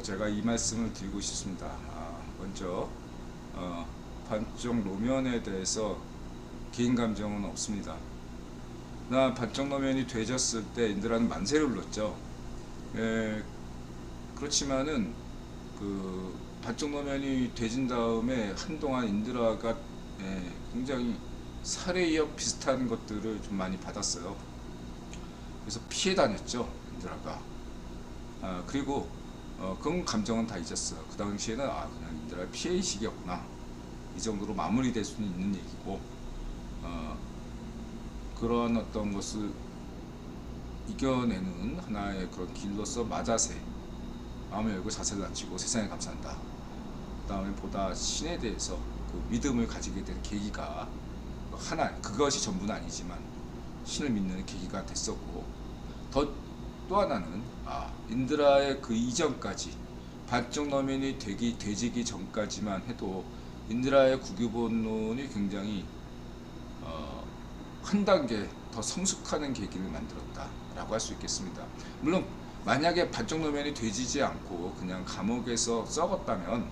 제가 이 말씀을 드리고 싶습니다. 먼저 반쪽 노면에 대해서 개인 감정은 없습니다. 나 반쪽 노면이 되졌을 때 인드라는 만세를 불렀죠. 그렇지만은 그 반쪽 노면이 되진 다음에 한동안 인드라가 굉장히 살해 위협 비슷한 것들을 좀 많이 받았어요. 그래서 피해 다녔죠, 인드라가. 그리고 그런 감정은 다 잊었어요. 그 당시에는 그냥 인드라 피해의식이었구나, 이 정도로 마무리될 수는 있는 얘기고, 그런 어떤 것을 이겨내는 하나의 그런 길로서 맞아세, 마음을 열고 자세를 낮추고 세상에 감사한다, 그 다음에 보다 신에 대해서 그 믿음을 가지게 된 계기가 하나, 그것이 전부는 아니지만 신을 믿는 계기가 됐었고, 또 하나는 인드라의 그 이전까지 반쪽 노면이 되지기 전까지만 해도 인드라의 국유본론이 굉장히 한 단계 더 성숙하는 계기를 만들었다라고 할 수 있겠습니다. 물론 만약에 반쪽 노면이 되지지 않고 그냥 감옥에서 썩었다면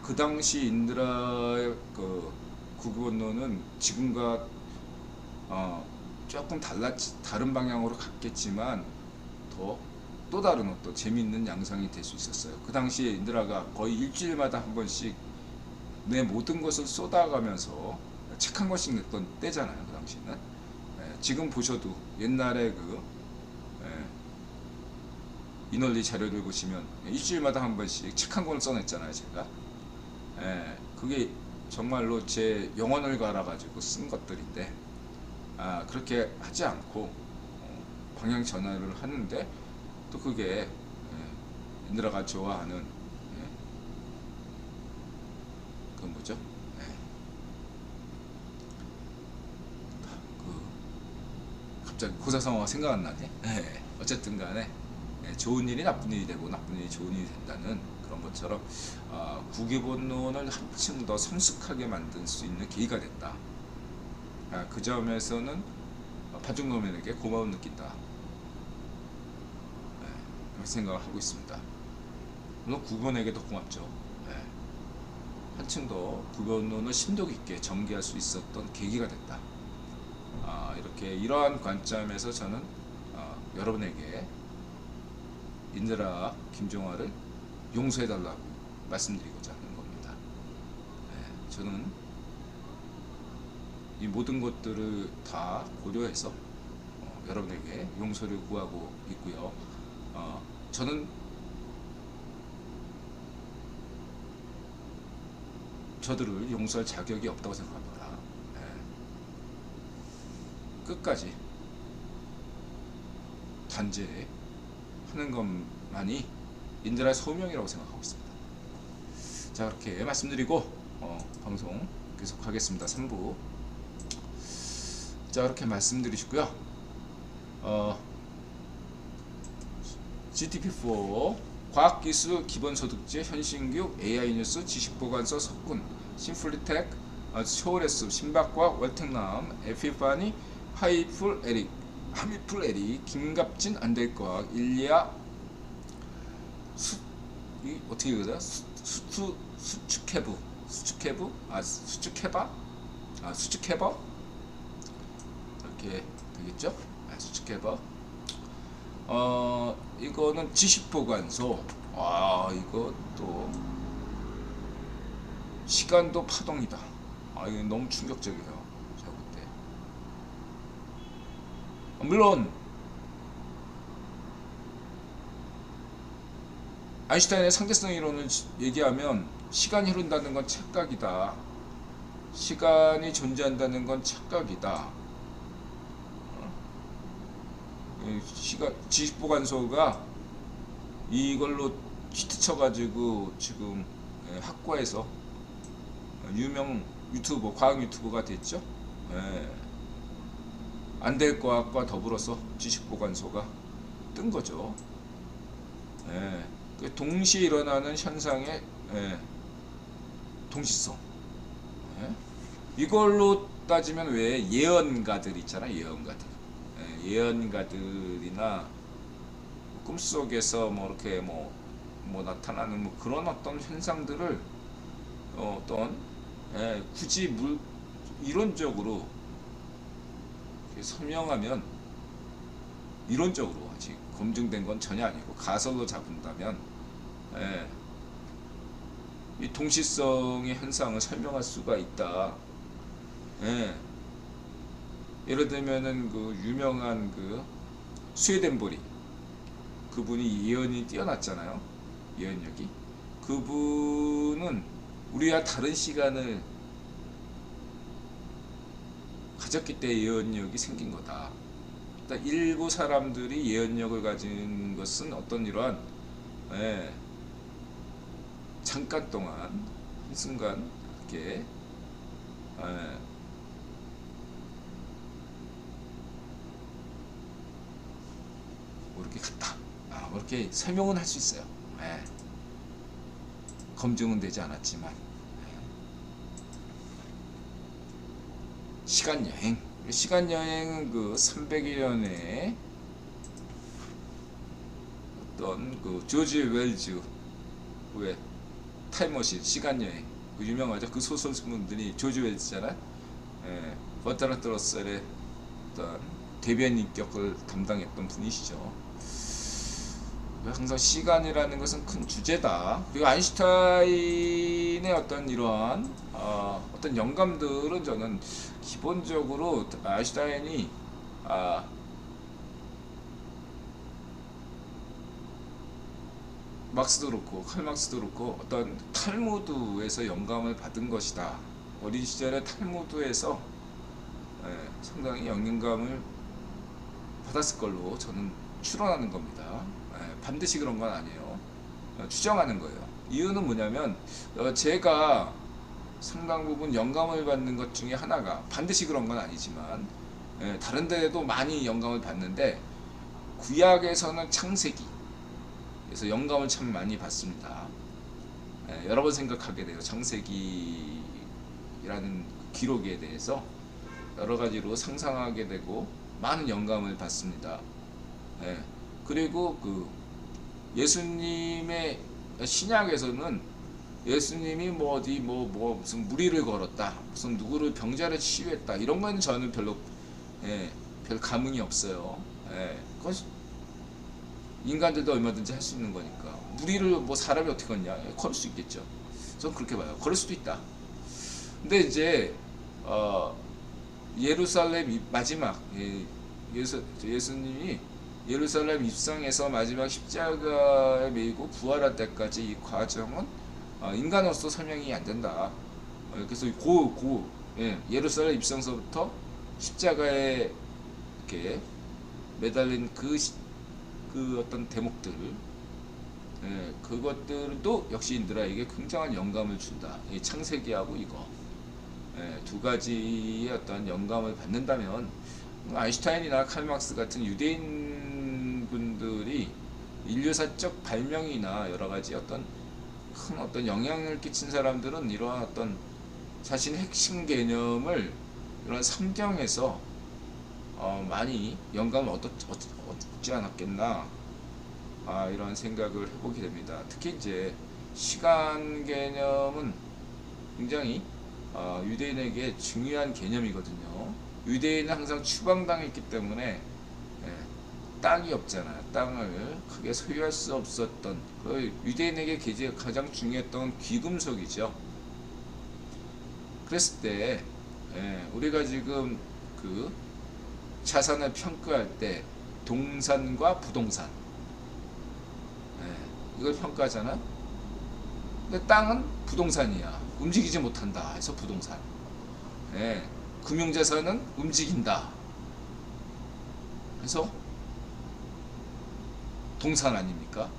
그 당시 인드라의 그 국유본론은 지금과 조금 다른 방향으로 갔겠지만 또 다른 어떤 재미있는 양상이 될 수 있었어요. 그 당시에 인드라가 거의 일주일마다 한 번씩 내 모든 것을 쏟아가면서 책 한 권씩 냈던 때잖아요, 그 당시에는. 지금 보셔도 옛날에 이널리 자료를 보시면 일주일마다 한 번씩 책 한 권을 써냈잖아요, 제가. 그게 정말로 제 영혼을 갈아가지고 쓴 것들인데, 그렇게 하지 않고 방향 전환을 하는데, 또 그게 인드라가 좋아하는 그건 뭐죠? 갑자기 고사성어가 생각 안 나네. 어쨌든 간에 좋은 일이 나쁜 일이 되고 나쁜 일이 좋은 일이 된다는 그런 것처럼 국유본론을 한층 더 성숙하게 만들 수 있는 계기가 됐다. 그 점에서는 반쪽 노면에게 고마움 느낀다, 그렇게 생각을 하고 있습니다. 물론 국유본에게도 고맙죠. 한층 더 국유본론을 심도 깊게 전개할 수 있었던 계기가 됐다. 이렇게 이러한 관점에서 저는 여러분에게 인드라 김종화를 용서해달라고 말씀드리고자 하는 겁니다. 저는 이 모든 것들을 다 고려해서 여러분에게 용서를 구하고 있고요. 저는 저들을 용서할 자격이 없다고 생각합니다. 끝까지 단죄하는 것만이 인드라의 소명이라고 생각하고 있습니다. 자, 그렇게 말씀드리고 방송 계속하겠습니다. 3부. 자, 그렇게 말씀드리시고요. GTP4 과학기술 기본소득제 현신교육 AI뉴스 지식보관서 석군 심플리텍 쇼레스 신박과학 월텍남 에피파니 하미풀 에릭 김갑진 안될과학 일리아 어떻게 읽어요? 수축해버 이렇게 되겠죠? 수축해버. 이거는 지식보관소. 이것도 시간도 파동이다. 이거 너무 충격적이에요, 제가 볼 때. 물론 아인슈타인의 상대성 이론을 얘기하면 시간이 흐른다는 건 착각이다, 시간이 존재한다는 건 착각이다. 지식보관소가 이걸로 히트 쳐가지고 지금 학과에서 유명 유튜버, 과학 유튜버가 됐죠. 안될과학과 더불어서 지식보관소가 뜬 거죠. 동시에 일어나는 현상의 동시성. 이걸로 따지면 왜 예언가들 있잖아, 예언가들이나 꿈속에서 이렇게 뭐 나타나는 뭐 그런 어떤 현상들을 어떤 굳이 이론적으로 설명하면, 이론적으로 아직 검증된 건 전혀 아니고 가설로 잡은다면 이 동시성의 현상을 설명할 수가 있다. 예를 들면은 그 유명한 그 스웨덴보리, 그분이 예언이 뛰어났잖아요. 예언력이. 그분은 우리와 다른 시간을 가졌기 때문에 예언력이 생긴 거다. 일단 일부 사람들이 예언력을 가진 것은 어떤 이러한 잠깐 동안 한순간 이렇게 뭐 이렇게 갔다, 뭐 이렇게 설명은 할 수 있어요. 검증은 되지 않았지만. 시간여행. 시간여행은 그 300일 어떤 그 조지 웰즈 왜 타임머신 시간여행 그 유명하죠. 그 소설분들이 조지 웰즈잖아. 버트란트 러셀의 어떤 대변 인격을 담당했던 분이시죠. 항상 시간이라는 것은 큰 주제다. 그리고 아인슈타인의 어떤 이러한 어떤 영감들은 저는 기본적으로 아인슈타인이 막스도 그렇고 칼 막스도 그렇고 어떤 탈무드에서 영감을 받은 것이다. 어린 시절에 탈무드에서 상당히 영감을 받았을 걸로 저는 추론하는 겁니다. 반드시 그런 건 아니에요. 추정하는 거예요. 이유는 뭐냐면 제가 상당 부분 영감을 받는 것 중에 하나가, 반드시 그런 건 아니지만 다른 데에도 많이 영감을 받는데 구약에서는 창세기 그래서 영감을 참 많이 받습니다. 여러 번 생각하게 돼요. 창세기라는 기록에 대해서 여러 가지로 상상하게 되고 많은 영감을 받습니다. 그리고 그 예수님의 신약에서는 예수님이 뭐 어디 뭐 무슨 무리를 걸었다, 무슨 누구를 병자를 치유했다, 이런 거는 저는 별로 별 감흥이 없어요. 그건 인간들도 얼마든지 할 수 있는 거니까. 무리를 뭐 사람이 어떻게 걷냐, 걸을 수 있겠죠. 저는 그렇게 봐요. 걸을 수도 있다. 근데 이제 예루살렘 마지막 예수님이 예루살렘 입성에서 마지막 십자가에 매이고 부활할 때까지 이 과정은 인간으로서 설명이 안 된다. 그래서 예루살렘 입성서부터 십자가에 이렇게 매달린 그 어떤 대목들, 그것들도 역시 인들에게 굉장한 영감을 준다. 이 창세기하고 이거 두 가지의 어떤 영감을 받는다면 아인슈타인이나 칼막스 같은 유대인 분들이 인류사적 발명이나 여러 가지 어떤 큰 어떤 영향을 끼친 사람들은 이러한 어떤 자신의 핵심 개념을 이런 성경에서 많이 영감을 얻지 않았겠나, 이런 생각을 해보게 됩니다. 특히 이제 시간 개념은 굉장히 유대인에게 중요한 개념이거든요. 유대인은 항상 추방당했기 때문에 땅이 없잖아요. 땅을 크게 소유할 수 없었던, 유대인에게 가장 중요했던 귀금속이죠. 그랬을 때 우리가 지금 그 자산을 평가할 때 동산과 부동산, 이걸 평가하잖아. 근데 땅은 부동산이야. 움직이지 못한다 해서 부동산. 금융자산은 움직인다 그래서 동산 아닙니까?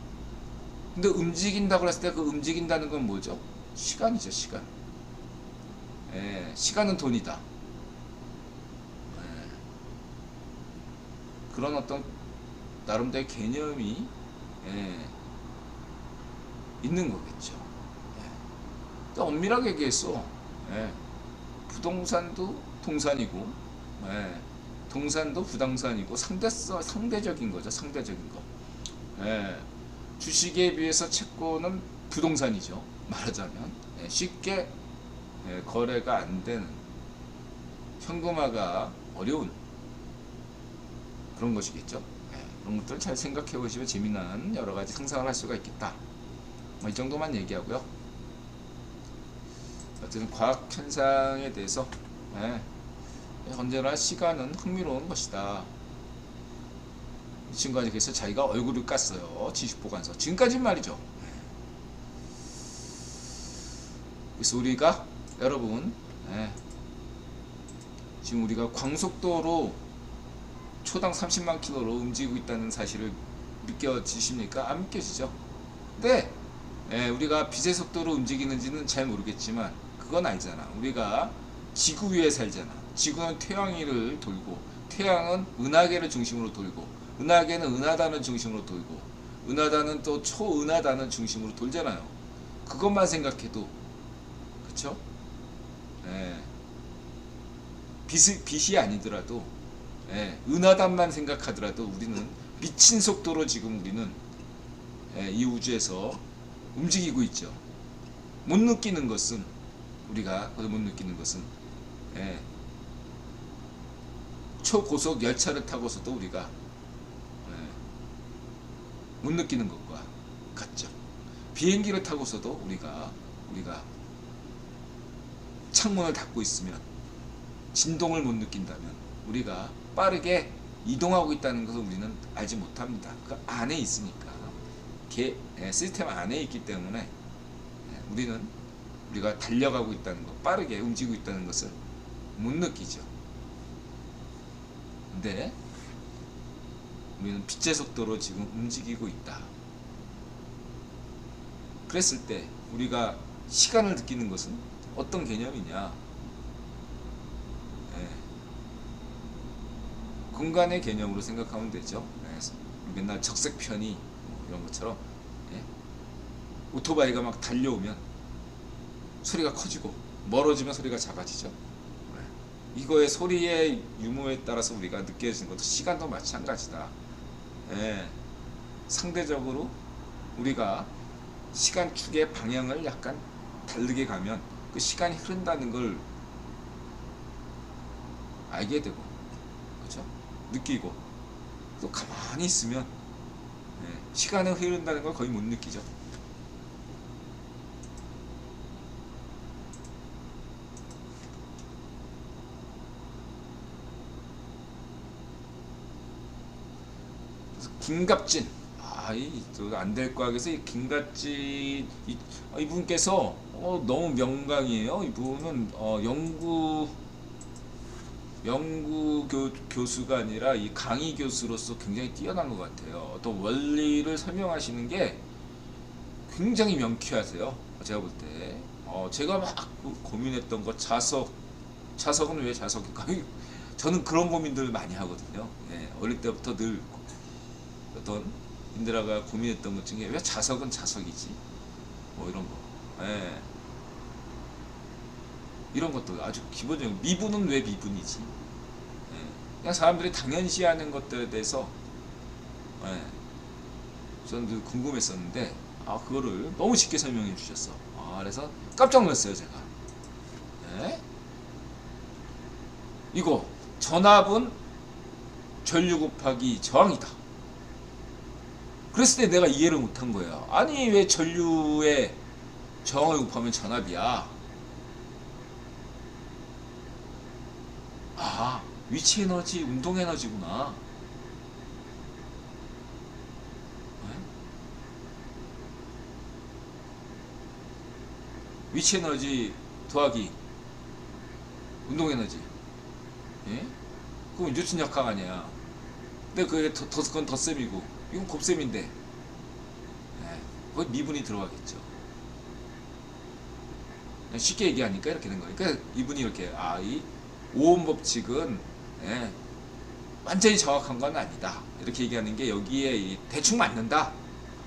근데 움직인다고 했을 때 그 움직인다는 건 뭐죠? 시간이죠. 시간. 시간은 돈이다. 그런 어떤 나름대로 개념이 있는 거겠죠. 또 엄밀하게 얘기했어. 부동산도 동산이고, 동산도 부동산이고, 상대적인 거죠. 상대적인 거. 주식에 비해서 채권은 부동산이죠. 말하자면 쉽게 거래가 안 되는, 현금화가 어려운 그런 것이겠죠. 그런 것들 잘 생각해 보시면 재미난 여러 가지 상상을 할 수가 있겠다. 이 정도만 얘기하고요. 어쨌든 과학 현상에 대해서 언제나 시간은 흥미로운 것이다. 이 친구가 그래서 자기가 얼굴을 깠어요. 지식보관서. 지금까지는 말이죠. 그래서 우리가 여러분 지금 우리가 광속도로 초당 30만 킬로로 움직이고 있다는 사실을 믿겨지십니까? 안 믿겨지죠. 근데 우리가 빛의 속도로 움직이는지는 잘 모르겠지만 그건 알잖아. 우리가 지구 위에 살잖아. 지구는 태양을 돌고, 태양은 은하계를 중심으로 돌고, 은하계는 은하단을 중심으로 돌고, 은하단은 또 초은하단을 중심으로 돌잖아요. 그것만 생각해도, 그쵸? 빛이 아니더라도, 은하단만 생각하더라도 우리는 미친 속도로 지금 우리는 이 우주에서 움직이고 있죠. 못 느끼는 것은, 우리가 못 느끼는 것은 초고속 열차를 타고서도 우리가 못 느끼는 것과 같죠. 비행기를 타고서도 우리가 창문을 닫고 있으면 진동을 못 느낀다면 우리가 빠르게 이동하고 있다는 것을 우리는 알지 못합니다. 그 안에 있으니까, 시스템 안에 있기 때문에 우리가 달려가고 있다는 것, 빠르게 움직이고 있다는 것을 못 느끼죠. 근데 우리는 빛의 속도로 지금 움직이고 있다. 그랬을 때 우리가 시간을 느끼는 것은 어떤 개념이냐? 공간의 개념으로 생각하면 되죠. 맨날 적색편이 이런 것처럼 오토바이가 막 달려오면 소리가 커지고 멀어지면 소리가 작아지죠. 이거의 소리의 유무에 따라서 우리가 느껴지는 것도 시간도 마찬가지다. 상대적으로 우리가 시간축의 방향을 약간 다르게 가면 그 시간이 흐른다는 걸 알게 되고, 그렇죠? 느끼고, 또 가만히 있으면 시간이 흐른다는 걸 거의 못 느끼죠. 김갑진, 안 될 과학에서 이 김갑진 이분께서 너무 명강이에요. 이분은 연구 교수가 아니라 이 강의 교수로서 굉장히 뛰어난 것 같아요. 또 원리를 설명하시는 게 굉장히 명쾌하세요. 제가 볼 때 제가 막 고민했던 것, 자석은 왜 자석일까? 저는 그런 고민들을 많이 하거든요. 어릴 때부터 늘 어떤 인드라가 고민했던 것 중에 왜 자석은 자석이지? 뭐 이런 거. 이런 것도 아주 기본적인, 미분은 왜 미분이지? 그냥 사람들이 당연시하는 것들에 대해서 저는 늘 궁금했었는데 그거를 너무 쉽게 설명해 주셨어. 그래서 깜짝 놀랐어요, 제가. 이거 전압은 전류 곱하기 저항이다. 그랬을 때 내가 이해를 못한 거예요. 아니 왜 전류에 저항을 곱하면 전압이야? 위치 에너지, 운동 에너지구나. 위치 에너지 더하기 운동 에너지. 그럼 뉴턴 역학 아니야. 근데 그게 그건 덧셈이고 이건 곱셈인데 거기 미분이 들어가겠죠. 쉽게 얘기하니까 이렇게 된 거예요. 그러니까 이분이 이렇게 이 오hm 법칙은 완전히 정확한 건 아니다. 이렇게 얘기하는 게 여기에 대충 맞는다.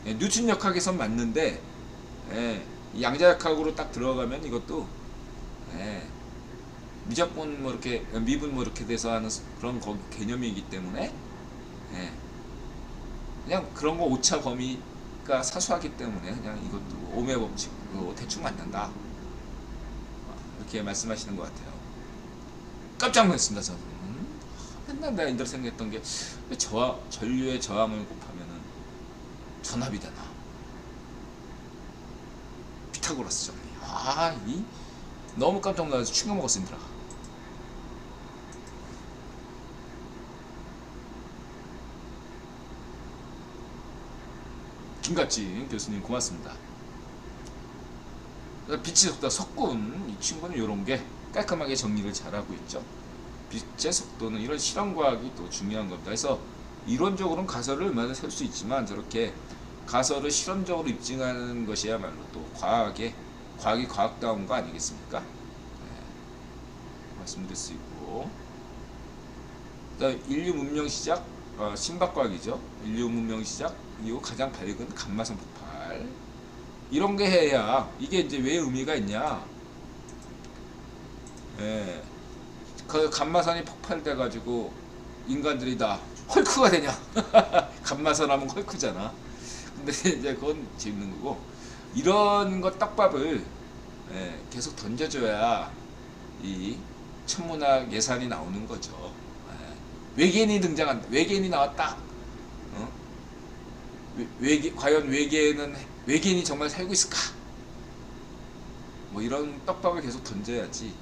뉴턴 역학에선 맞는데 양자역학으로 딱 들어가면 이것도 무조건 뭐 이렇게 미분 뭐 이렇게 돼서 하는 그런 개념이기 때문에 그냥 그런 거 오차 범위 차이가 사소하기 때문에 그냥 이것도 오음의 법칙으로 대충 맞는다. 이렇게 말씀하시는 것 같아요. 깜짝 놀랐습니다. 저는 맨날 내가 인들 생각했던 게 왜 전류의 저항을 곱하면은 전압이 되나? 피타고라스 정리. 너무 깜짝 놀라서 충격 먹었습니다. 김갑진 교수님 고맙습니다. 빛의 속도 석군, 이 친구는 이런 게 깔끔하게 정리를 잘하고 있죠. 빛의 속도는 이런 실험과학이 또 중요한 겁니다. 그래서 이론적으로는 가설을 얼마나 셀 수 있지만 저렇게 가설을 실험적으로 입증하는 것이야말로 또 과학이 과학다운 거 아니겠습니까? 말씀드릴 수 있고, 인류 문명 시작, 신박과학이죠. 인류 문명 시작 이후 가장 밝은 감마선 폭발, 이런 게 해야 이게 이제 왜 의미가 있냐? 그 감마선이 폭발돼 가지고 인간들이 다 헐크가 되냐? 감마선 하면 헐크잖아. 근데 이제 그건 재밌는 거고, 이런 것 떡밥을 계속 던져줘야 이 천문학 예산이 나오는 거죠. 외계인이 등장한다. 외계인이 나왔다. 과연 외계인이 정말 살고 있을까? 뭐 이런 떡밥을 계속 던져야지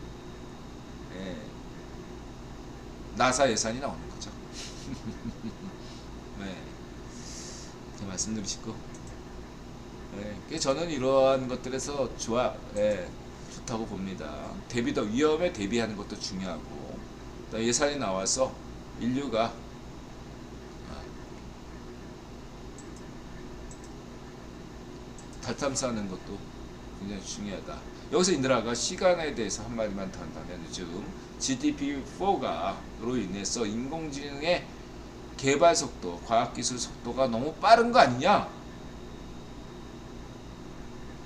나사 예산이 나오는 거죠. 네, 말씀드리시고, 저는 이러한 것들에서 좋다고 봅니다. 위험에 대비하는 것도 중요하고, 예산이 나와서 인류가 달 탐사하는 것도 굉장히 중요하다. 여기서 인드라가 시간에 대해서 한마디만 더 한다면, 요즘 GPT-4로 인해서 인공지능의 개발 속도, 과학기술 속도가 너무 빠른 거 아니냐?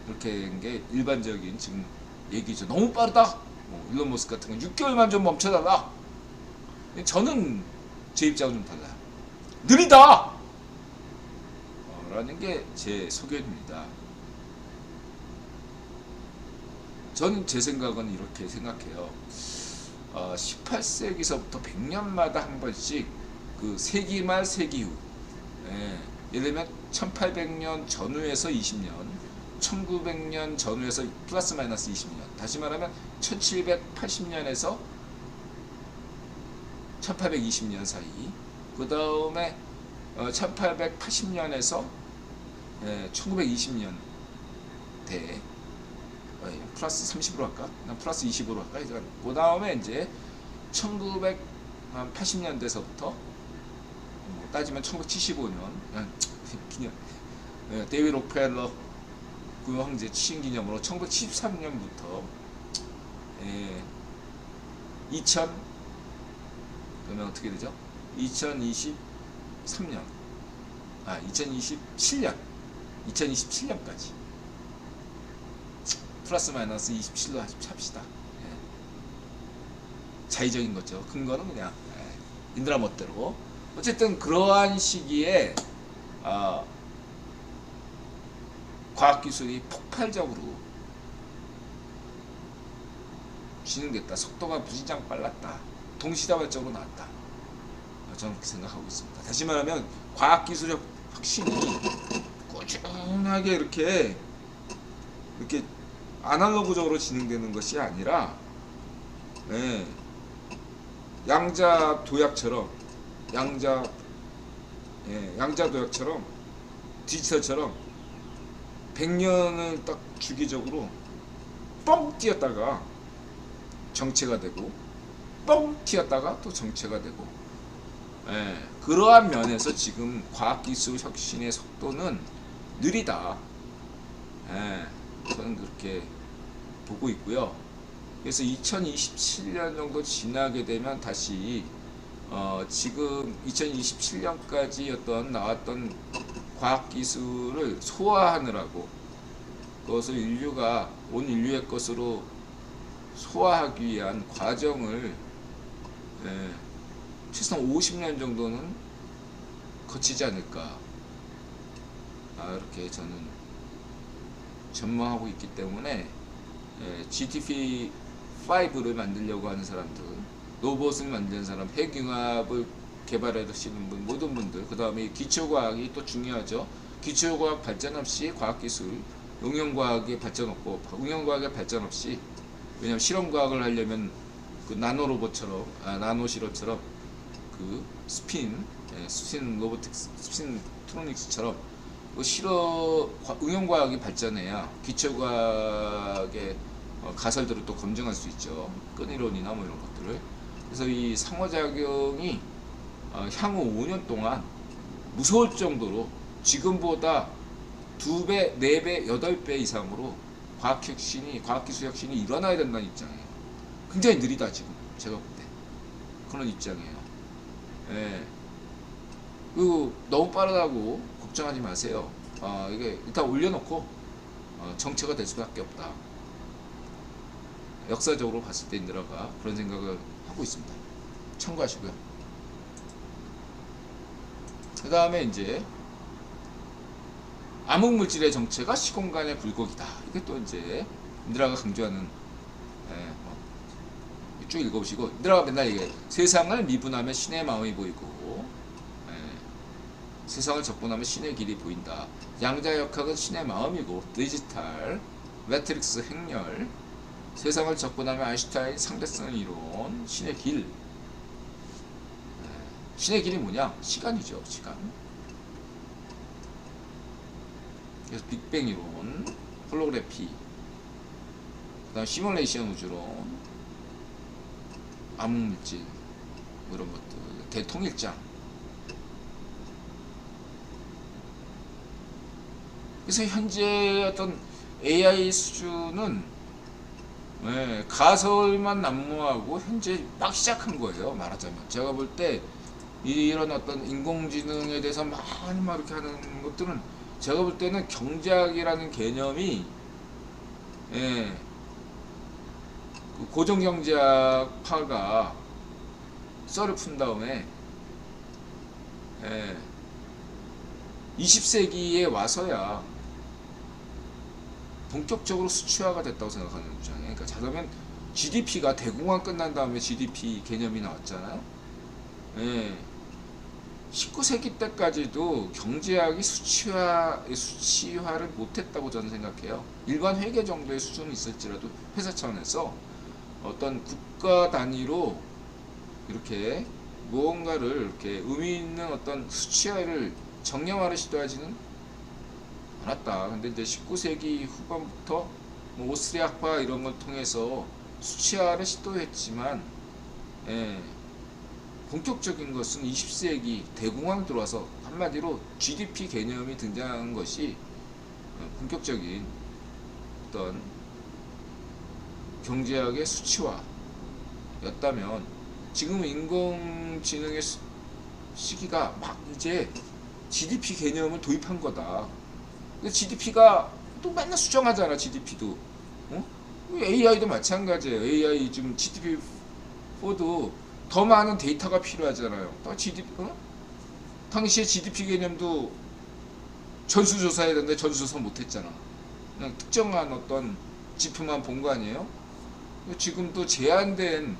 이렇게 된 게 일반적인 지금 얘기죠. 너무 빠르다. 일론 머스크 같은 건 6개월만 좀 멈춰달라. 저는 제 입장은 좀 달라요. 느리다! 라는 게 제 소견입니다. 저는 제 생각은 이렇게 생각해요. 18세기서부터 100년마다 한 번씩 그 세기 말 세기 후, 예를 들면 1800년 전후에서 20년, 1900년 전후에서 플러스 마이너스 20년, 다시 말하면 1780년에서 1820년 사이, 그 다음에 1880년에서 1920년 대 플러스 30으로 할까? 난 플러스 20으로 할까? 그 다음에 이제 1980년대서부터 따지면 1975년 기념, 데이비드 록펠러 구형제 취임 기념으로 1973년부터 2000, 그러면 어떻게 되죠? 2027년 2027년까지 플러스 마이너스 27로 합시다. 자의적인 거죠. 근거는 그냥 인드라 멋대로. 어쨌든 그러한 시기에 과학기술이 폭발적으로 진행됐다. 속도가 무진장 빨랐다. 동시다발적으로 나왔다. 저는 그렇게 생각하고 있습니다. 다시 말하면 과학기술의 혁신이 꾸준하게 이렇게 아날로그적으로 진행되는 것이 아니라 양자 도약처럼 디지털처럼 100년을 딱 주기적으로 뻥 뛰었다가 정체가 되고, 뻥 튀었다가 또 정체가 되고, 그러한 면에서 지금 과학기술 혁신의 속도는 느리다. 저는 그렇게 보고 있고요. 그래서 2027년 정도 지나게 되면 다시 지금 2027년까지 나왔던 과학기술을 소화하느라고, 그것을 온 인류의 것으로 소화하기 위한 과정을 최소한 50년 정도는 거치지 않을까. 이렇게 저는 전망하고 있기 때문에 GTP 5를 만들려고 하는 사람들, 로봇을 만드는 사람, 핵융합을 개발하시는 분, 모든 분들, 그 다음에 기초과학이 또 중요하죠. 기초과학 발전 없이 과학기술, 응용과학의 발전 없고, 응용과학의 발전 없이, 왜냐면 실험과학을 하려면 그 나노로봇처럼, 나노실험처럼 그 스핀 로보틱스, 스핀 트로닉스처럼 그 응용과학이 발전해야 기초과학의 가설들을 또 검증할 수 있죠. 끈이론이나 뭐 이런 것들을. 그래서 이 상호작용이 향후 5년 동안 무서울 정도로 지금보다 2배, 4배, 8배 이상으로 과학기술 혁신이 일어나야 된다는 입장이에요. 굉장히 느리다 지금 제가 볼 때 그런 입장이에요. 예. 그리고 너무 빠르다고 걱정하지 마세요. 이게 일단 올려놓고 정체가 될 수밖에 없다. 역사적으로 봤을 때 인드라가 그런 생각을 하고 있습니다. 참고하시고요. 그 다음에 이제 암흑물질의 정체가 시공간의 굴곡이다. 이게 또 이제 인드라가 강조하는, 쭉 읽어보시고, 인드라가 맨날 얘기해. 세상을 미분하면 신의 마음이 보이고, 세상을 적분하면 신의 길이 보인다. 양자역학은 신의 마음이고, 디지털, 매트릭스 행렬, 세상을 적분하면 아인슈타인 상대성 이론, 신의 길. 신의 길이 뭐냐? 시간이죠, 시간. 그래서 빅뱅 이론, 홀로그래피, 그 다음 시뮬레이션 우주론, 암흑물질, 뭐 이런 것들, 대통일장. 그래서 현재 어떤 AI 수준은 가설만 난무하고 현재 막 시작한 거예요. 말하자면 제가 볼 때 이런 어떤 인공지능에 대해서 많이 막 이렇게 하는 것들은 제가 볼 때는 경제학이라는 개념이 그 고정경제학파가 썰을 푼 다음에 20세기에 와서야 본격적으로 수치화가 됐다고 생각하는 입장이에요. 그러니까 자그러면 GDP가 대공황 끝난 다음에 GDP 개념이 나왔잖아요. 19세기 때까지도 경제학이 수치화를 못했다고 저는 생각해요. 일반 회계 정도의 수준은 있을지라도 회사 차원에서 어떤 국가 단위로 이렇게 무언가를 이렇게 의미 있는 어떤 수치화를 정량화를 시도하지는 않았다. 근데 이제 19세기 후반부터 뭐 오스트리아파 이런 걸 통해서 수치화를 시도했지만, 본격적인 것은 20세기 대공황 들어와서 한마디로 GDP 개념이 등장한 것이 본격적인 어떤 경제학의 수치화였다면, 지금 인공지능의 시기가 막 이제 GDP 개념을 도입한 거다. GDP가 또 맨날 수정하잖아. GDP도 AI도 마찬가지예요. AI 지금 GDP4도 더 많은 데이터가 필요하잖아요. 또 당시에 GDP 개념도 전수조사해야 되는데 전수조사 못했잖아. 그냥 특정한 어떤 지표만 본 거 아니에요? 지금도 제한된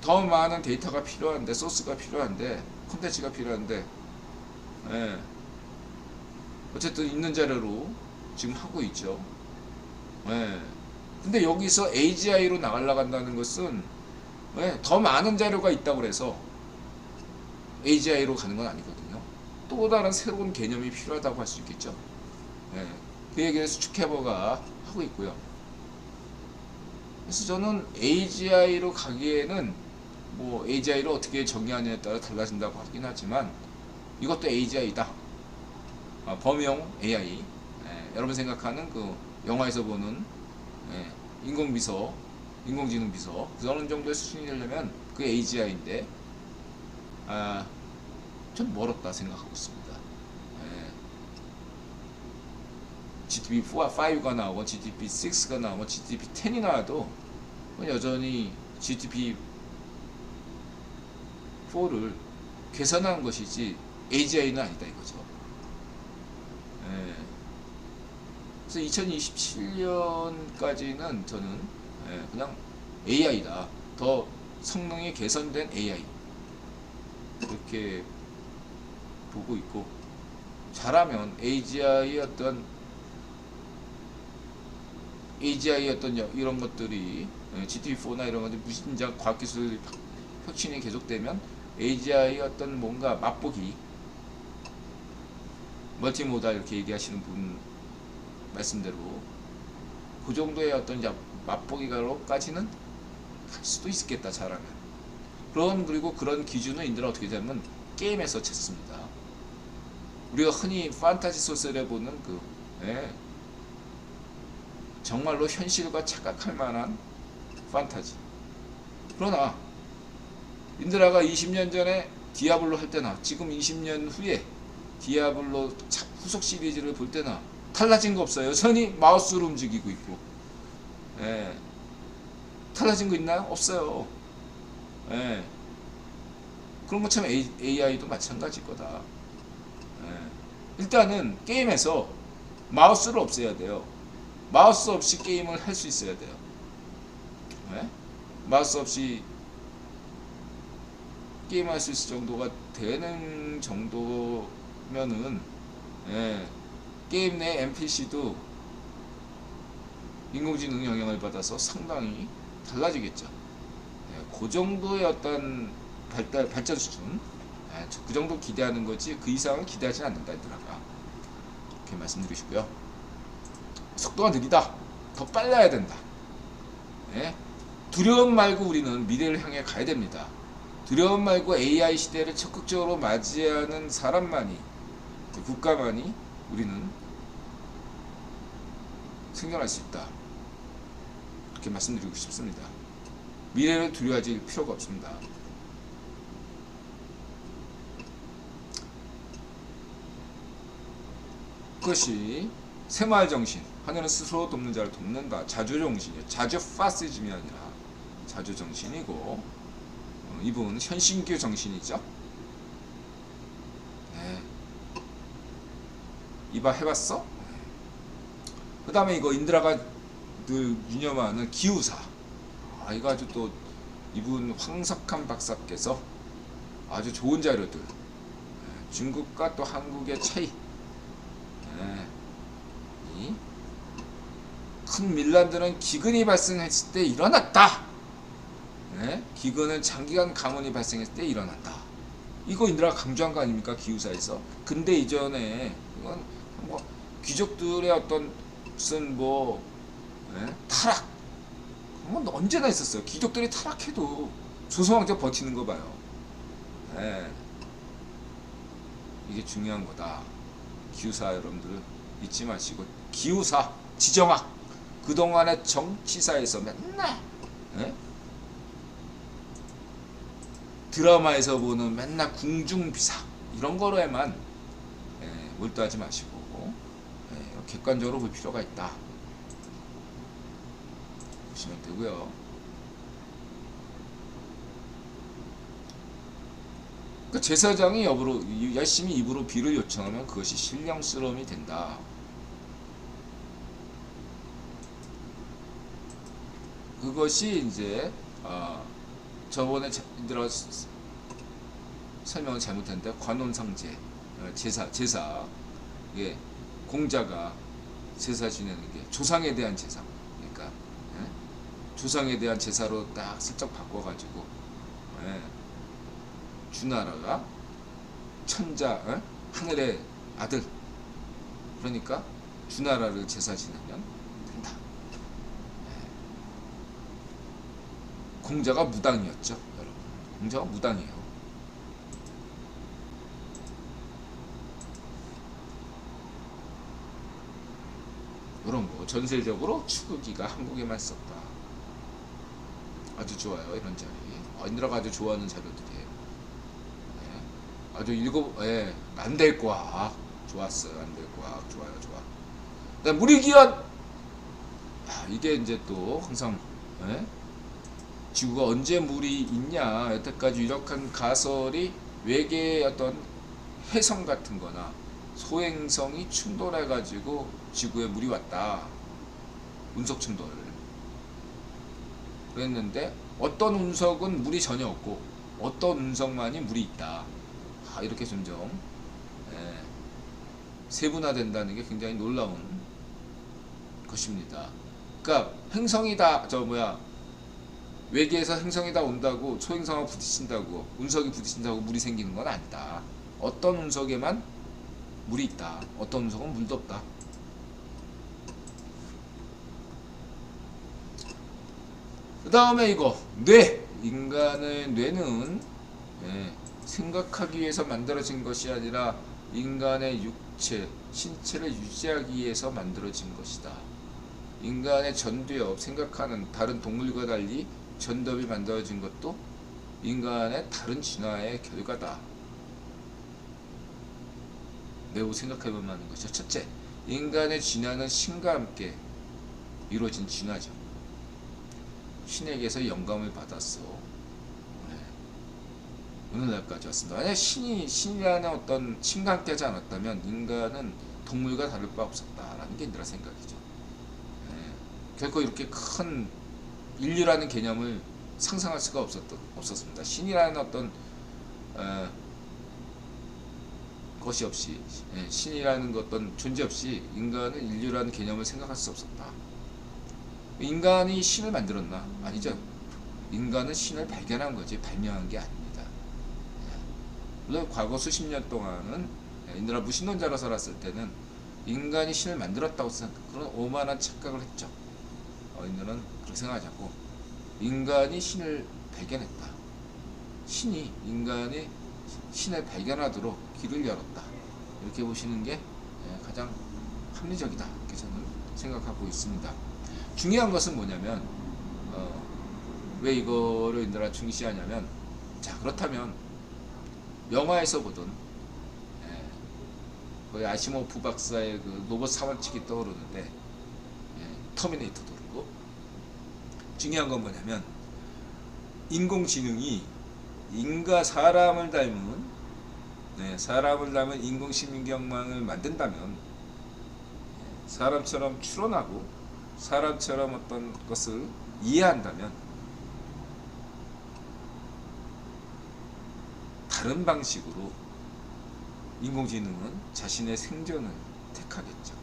더 많은 데이터가 필요한데, 소스가 필요한데, 콘텐츠가 필요한데, 어쨌든 있는 자료로 지금 하고 있죠. 근데 여기서 AGI로 나가려간다는 것은 더 많은 자료가 있다고 해서 AGI로 가는 건 아니거든요. 또 다른 새로운 개념이 필요하다고 할 수 있겠죠. 그 얘기를 수축해버가 하고 있고요. 그래서 저는 AGI로 가기에는 뭐 AGI를 어떻게 정의하느냐에 따라 달라진다고 하긴 하지만 이것도 AGI다. 범용 AI. 여러분 생각하는 그 영화에서 보는 인공비서, 인공지능 비서 그런 정도의 수준이 되려면 그게 AGI인데 좀 멀었다 생각하고 있습니다. GDP5가 나오고 GDP6가 나오고 GDP10이 나와도 여전히 GDP4를 개선한 것이지 AGI는 아니다 이거죠. 예. 그래서 2027년까지는 저는 그냥 AI다. 더 성능이 개선된 AI 이렇게 보고 있고, 잘하면 AGI 어떤 이런 것들이 GT4나 이런 것들 무신장 과학기술 혁신이 계속되면 AGI 어떤 뭔가 맛보기, 멀티모달 이렇게 얘기하시는 분 말씀대로 그 정도의 어떤 맛보기가로까지는 할 수도 있겠다, 잘하면. 그리고 그런 기준은 인들은 어떻게 되냐면 게임에서 찾습니다. 우리가 흔히 판타지 소설에 보는 정말로 현실과 착각할 만한 판타지. 그러나 인드라가 20년 전에 디아블로 할 때나 지금 20년 후에 디아블로 후속 시리즈를 볼 때나 달라진 거 없어요. 여전히 마우스로 움직이고 있고. 달라진 거 있나요? 없어요. 그런 것처럼 AI도 마찬가지일 거다. 일단은 게임에서 마우스를 없애야 돼요. 마우스 없이 게임을 할 수 있어야 돼요. 마우스 없이 게임할 수 있을 정도가 되는 정도면은 게임 내 NPC도 인공지능 영향을 받아서 상당히 달라지겠죠. 그 정도의 어떤 발전 수준, 그 정도 기대하는 거지 그 이상은 기대하지 않는다, 얘들아가. 이렇게 말씀드리시고요. 속도가 느리다. 더 빨라야 된다. 두려움 말고 우리는 미래를 향해 가야 됩니다. 두려움 말고 AI 시대를 적극적으로 맞이하는 사람만이, 국가만이 우리는 생존할 수 있다. 이렇게 말씀드리고 싶습니다. 미래를 두려워하지 필요가 없습니다. 그것이 새마을 정신, 하늘은 스스로 돕는 자를 돕는다. 자조 정신이에요. 자조 파시즘이 아니라 자조 정신이고, 이분 현신교 정신이죠. 이봐 해봤어? 그 다음에 이거 인드라가 늘 유념하는 기후사. 이거 아주 또 이분 황석한 박사께서 아주 좋은 자료들, 중국과 또 한국의 차이, 큰 밀란들은 기근이 발생했을 때 일어났다. 기근은 장기간 가뭄이 발생했을 때 일어난다. 이거 인드라가 강조한 거 아닙니까, 기후사에서. 근데 이전에 이건 뭐 귀족들의 어떤 무슨 타락, 언제나 있었어요. 귀족들이 타락해도 조선왕조 버티는 거 봐요. 이게 중요한 거다. 기후사 여러분들 잊지 마시고, 기후사, 지정학, 그동안의 정치사에서 맨날 드라마에서 보는 맨날 궁중비사 이런 거로에만 몰두하지 마시고 객관적으로 볼 필요가 있다 보시면 되고요. 그 제사장이 열심히 입으로 비를 요청하면 그것이 신령스러움이 된다. 그것이 이제 저번에 설명을 잘못했는데, 관혼상제, 제사, 공자가 제사 지내는 게 조상에 대한 제사, 그러니까 조상에 대한 제사로 딱 슬쩍 바꿔가지고 주나라가 천자, 하늘의 아들, 그러니까 주나라를 제사 지내면 된다. 공자가 무당이었죠, 여러분. 공자가 무당이에요. 이런 거 전세적으로 추구기가 한국에만 썼다. 아주 좋아요, 이런 자리. 인드라가 아주 좋아하는 자료들이에요. 아주 안될과학 좋았어요. 안될과학 좋아요, 좋아. 그다음 무리기원. 이게 이제 또 항상 지구가 언제 물이 있냐, 여태까지 유력한 가설이 외계의 어떤 해성 같은 거나 소행성이 충돌해가지고 지구에 물이 왔다. 운석 충돌. 그랬는데 어떤 운석은 물이 전혀 없고 어떤 운석만이 물이 있다. 이렇게 점점 세분화된다는 게 굉장히 놀라운 것입니다. 그러니까 행성이다 외계에서 행성이 다 온다고 소행성하고 부딪힌다고 운석이 부딪힌다고 물이 생기는 건 아니다. 어떤 운석에만 물이 있다. 어떤 운석은 물도 없다. 그 다음에 이거 인간의 뇌는 생각하기 위해서 만들어진 것이 아니라 인간의 육체, 신체를 유지하기 위해서 만들어진 것이다. 인간의 전두엽, 생각하는 다른 동물과 달리 전두엽이 만들어진 것도 인간의 다른 진화의 결과다. 매우 생각해볼 만한 것이죠. 첫째, 인간의 진화는 신과 함께 이루어진 진화죠. 신에게서 영감을 받았어. 오늘날까지 왔습니다. 만약 신이라는 어떤 신과 함께 하지 않았다면 인간은 동물과 다를 바 없었다라는 게 인들의 생각이죠. 결코 이렇게 큰 인류라는 개념을 상상할 수가 없었습니다. 신이라는 어떤 것이 없이, 신이라는 어떤 존재 없이 인간은 인류라는 개념을 생각할 수 없었다. 인간이 신을 만들었나? 아니죠. 인간은 신을 발견한 거지 발명한 게 아닙니다. 물론 과거 수십 년 동안은 인류가 무신론자로 살았을 때는 인간이 신을 만들었다고 그런 오만한 착각을 했죠. 인류는 그렇게 생각하지 않고 인간이 신을 발견했다. 신이 인간이 신을 발견하도록 길을 열었다. 이렇게 보시는 게 가장 합리적이다. 이렇게 저는 생각하고 있습니다. 중요한 것은 뭐냐면 왜 이거를 인들아 중시하냐면, 자 그렇다면 영화에서 보던 거의 아시모프 박사의 그 로봇 사원칙이 떠오르는데 터미네이터도 그렇고, 중요한 건 뭐냐면 인공지능이 사람을 닮은 인공신경망을 만든다면 사람처럼 추론하고 사람처럼 어떤 것을 이해한다면 다른 방식으로 인공지능은 자신의 생존을 택하겠죠.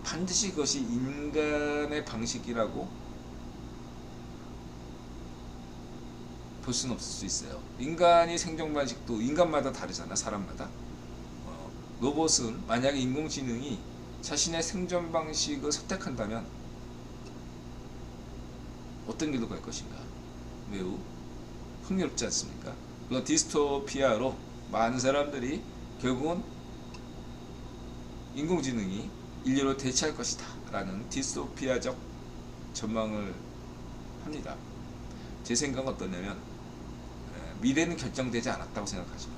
반드시 그것이 인간의 방식이라고 볼 수는 없을 수 있어요. 인간이 생존 방식도 인간마다 다르잖아. 사람마다. 로봇은 만약에 인공지능이 자신의 생존 방식을 선택한다면 어떤 길로 갈 것인가? 매우 흥미롭지 않습니까? 물론 디스토피아로 많은 사람들이 결국은 인공지능이 인류를 대체할 것이다 라는 디스토피아적 전망을 합니다. 제 생각은 어떠냐면 미래는 결정되지 않았다고 생각하지만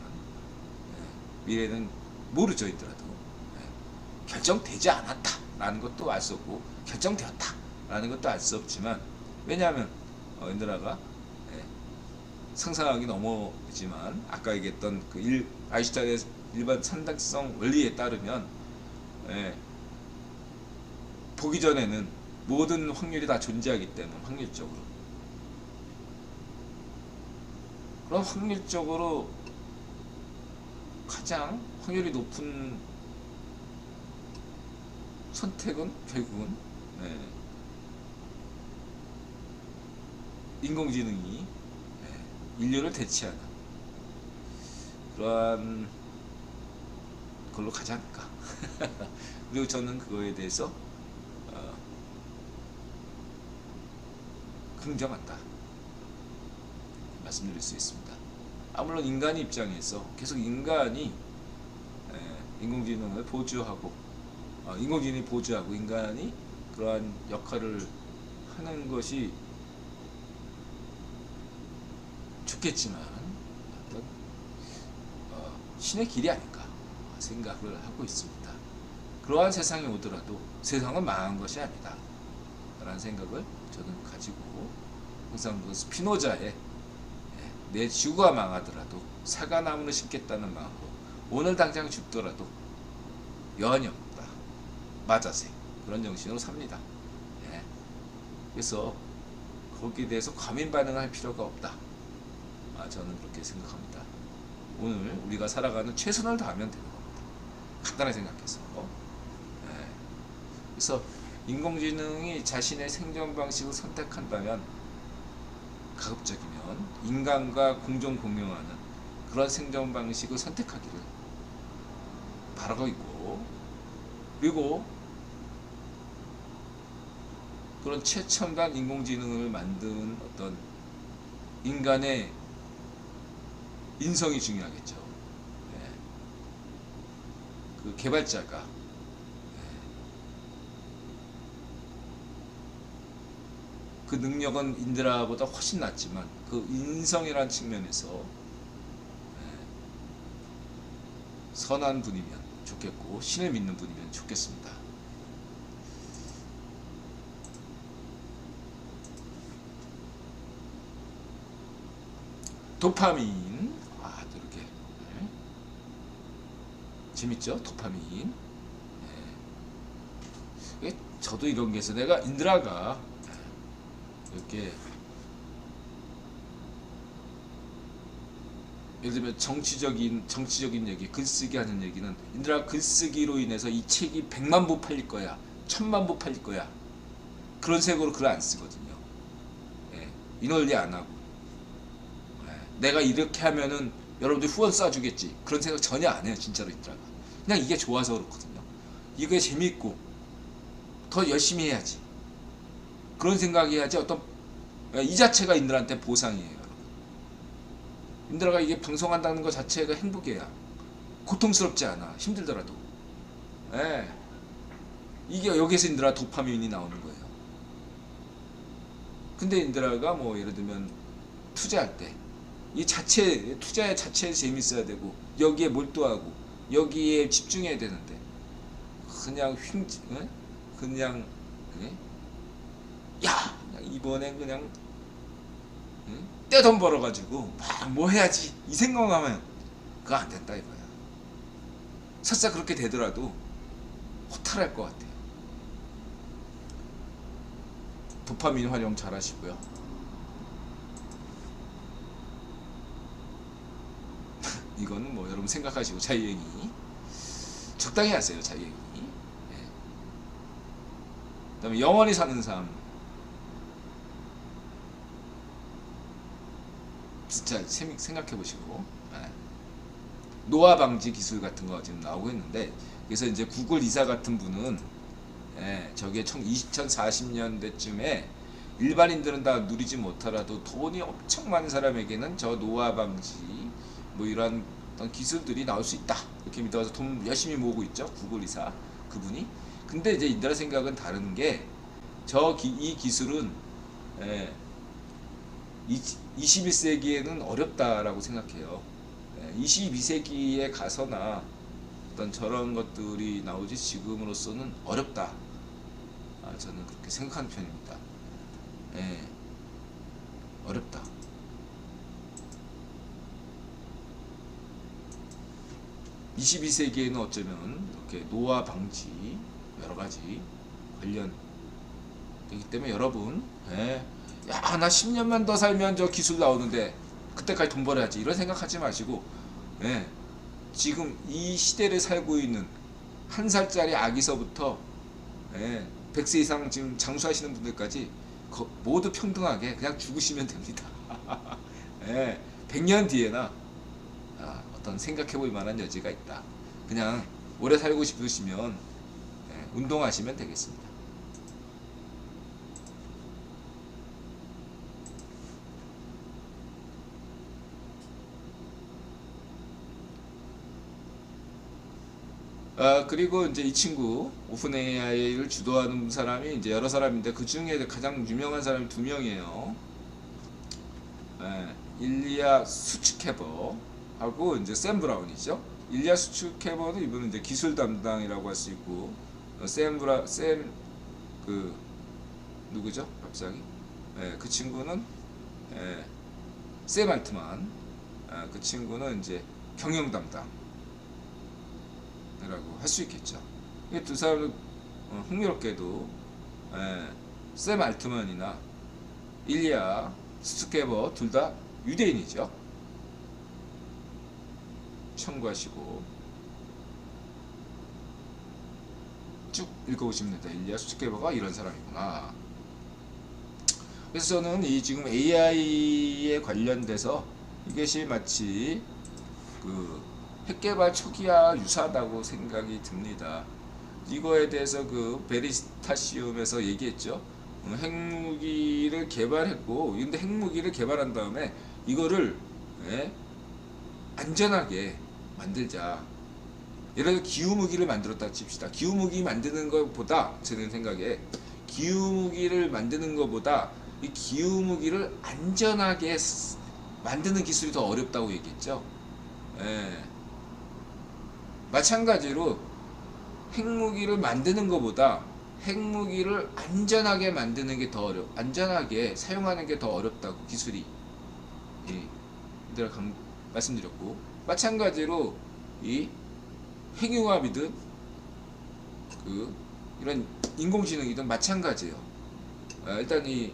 미래는 모르죠. 있더라도 결정되지 않았다 라는 것도 알 수 없고 결정되었다 라는 것도 알 수 없지만, 왜냐하면 인드라가 상상하기 넘어지만 아까 얘기했던 그 아인슈타인의 일반 상당성 원리에 따르면 보기 전에는 모든 확률이 다 존재하기 때문에 확률적으로, 그럼 확률적으로 가장 확률이 높은 선택은 결국은 인공지능이 인류를 대체하는 그러한 걸로 가지 않을까. 그리고 저는 그거에 대해서 긍정한다 말씀드릴 수 있습니다. 물론 인간의 입장에서 계속 인간이 인공지능을 보조하고 인공지능이 보조하고 인간이 그러한 역할을 하는 것이 좋겠지만 신의 길이 아닐까 생각을 하고 있습니다. 그러한 세상이 오더라도 세상은 망한 것이 아니다 라는 생각을 저는 가지고 항상 그 스피노자의 내 지구가 망하더라도 사과나무를 심겠다는 마음으로 오늘 당장 죽더라도 여한이 없다. 맞아세. 그런 정신으로 삽니다. 예. 그래서 거기에 대해서 과민 반응할 필요가 없다. 저는 그렇게 생각합니다. 오늘 우리가 살아가는 최선을 다하면 되는 겁니다. 간단하게 생각해서. 예. 그래서 인공지능이 자신의 생존 방식을 선택한다면 가급적이면 인간과 공존 공명하는 그런 생존 방식을 선택하기를 바라고 있고, 그리고 그런 최첨단 인공지능을 만든 어떤 인간의 인성이 중요하겠죠. 예. 그 개발자가 그 능력은 인드라보다 훨씬 낫지만 그 인성이라는 측면에서 선한 분이면 좋겠고 신을 믿는 분이면 좋겠습니다. 도파민, 또 이렇게 재밌죠? 도파민. 저도 이런 게 있어. 내가 인드라가 이렇게 예를 들면 정치적인 얘기, 글쓰기 하는 얘기는 인드라 글쓰기로 인해서 이 책이 100만 부 팔릴 거야, 1000만 부 팔릴 거야, 그런 생각으로 글을 안 쓰거든요. 이 논리 안 하고 내가 이렇게 하면은 여러분들 후원 쏴주겠지, 그런 생각 전혀 안 해요. 진짜로 인드라가 그냥 이게 좋아서 그렇거든요. 이게 재밌고 더 열심히 해야지, 그런 생각해야지. 어떤 이 자체가 인드라한테 보상이에요. 여러분. 인드라가 이게 방송한다는 것 자체가 행복이야. 고통스럽지 않아. 힘들더라도. 이게 여기서 인드라 도파민이 나오는 거예요. 근데 인드라가 뭐 예를 들면 투자할 때 이 자체 투자의 자체에 재밌어야 되고 여기에 몰두하고 여기에 집중해야 되는데 그냥 그냥 이번엔 그냥 떼돈 벌어가지고 막 뭐 해야지 이 생각하면 그거 안 된다 이거야. 설사 그렇게 되더라도 허탈할 것 같아요. 도파민 활용 잘 하시고요. 이거는 뭐 여러분 생각하시고 자유행위 적당히 하세요. 자유행위. 그 다음에 영원히 사는 삶, 진짜 생각해 보시고, 노화 방지 기술 같은 거 지금 나오고 있는데, 그래서 이제 구글 이사 같은 분은 저게 2040년대쯤에 일반인들은 다 누리지 못하라도 돈이 엄청 많은 사람에게는 저 노화 방지 뭐 이런 어떤 기술들이 나올 수 있다, 이렇게 믿어서 돈 열심히 모으고 있죠. 구글 이사 그분이. 근데 이제 인드라 생각은 다른 게, 이 기술은 21세기에는 어렵다라고 생각해요. 22세기에 가서나 어떤 저런 것들이 나오지 지금으로서는 어렵다. 저는 그렇게 생각하는 편입니다. 어렵다. (22세기에는) 어쩌면 이렇게 노화 방지 여러가지 관련 되기 때문에 여러분, 나 10년만 더 살면 저 기술 나오는데 그때까지 돈 벌어야지, 이런 생각하지 마시고, 지금 이 시대를 살고 있는 1살짜리 아기서부터 100세 이상 지금 장수하시는 분들까지 모두 평등하게 그냥 죽으시면 됩니다. 100년 뒤에나 어떤 생각해볼 만한 여지가 있다. 그냥 오래 살고 싶으시면 운동하시면 되겠습니다. 그리고 이제 이 친구 오픈 AI를 주도하는 사람이 이제 여러 사람인데, 그 중에 가장 유명한 사람이 2명이에요. 일리아 수츠케버 하고 이제 샘 브라운이죠. 일리아 수츠케버는 이분은 이제 기술 담당이라고 할 수 있고, 누구죠? 갑자기? 그 친구는 샘 알트만. 그 친구는 이제 경영 담당. 할 수 있겠죠. 이 두 사람은 흥미롭게도 샘 알트만이나 일리아 스투케버 둘 다 유대인이죠. 참고하시고 쭉 읽어보시면 됩니다. 일리아 스투케버가 이런 사람이구나. 그래서 저는 이 지금 AI에 관련돼서 이것이 마치 그 핵개발 초기와 유사하다고 생각이 듭니다. 이거에 대해서 그 베리타시움에서 얘기했죠. 핵무기를 개발했고, 근데 핵무기를 개발한 다음에 이거를 안전하게 만들자. 예를 들어 기후무기를 만들었다 칩시다. 기후무기 만드는 것보다 제 생각에 기후무기를 만드는 것보다 이 기후무기를 안전하게 만드는 기술이 더 어렵다고 얘기했죠. 마찬가지로 핵무기를 만드는 것보다 핵무기를 안전하게 만드는 게 더 안전하게 사용하는 게 더 어렵다고 기술이 내가 말씀드렸고, 마찬가지로 이 핵융합이든 이런 인공지능이든 마찬가지예요. 일단 이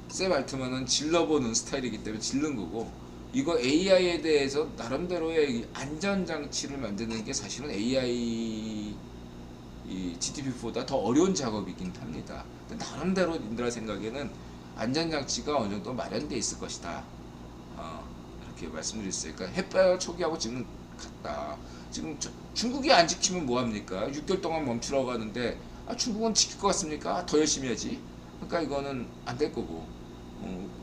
샘 알트만은 질러보는 스타일이기 때문에 질른 거고, 이거 AI에 대해서 나름대로의 안전장치를 만드는 게 사실은 AI GDP보다 더 어려운 작업이긴 합니다. 근데 나름대로 님들 생각에는 안전장치가 어느 정도 마련되어 있을 것이다. 이렇게 말씀드릴 수 있어요. 그러니까 핵발 초기하고 지금 같다. 지금 중국이 안 지키면 뭐합니까? 6개월 동안 멈추라고 하는데 중국은 지킬 것 같습니까? 더 열심히 해야지. 그러니까 이거는 안 될 거고,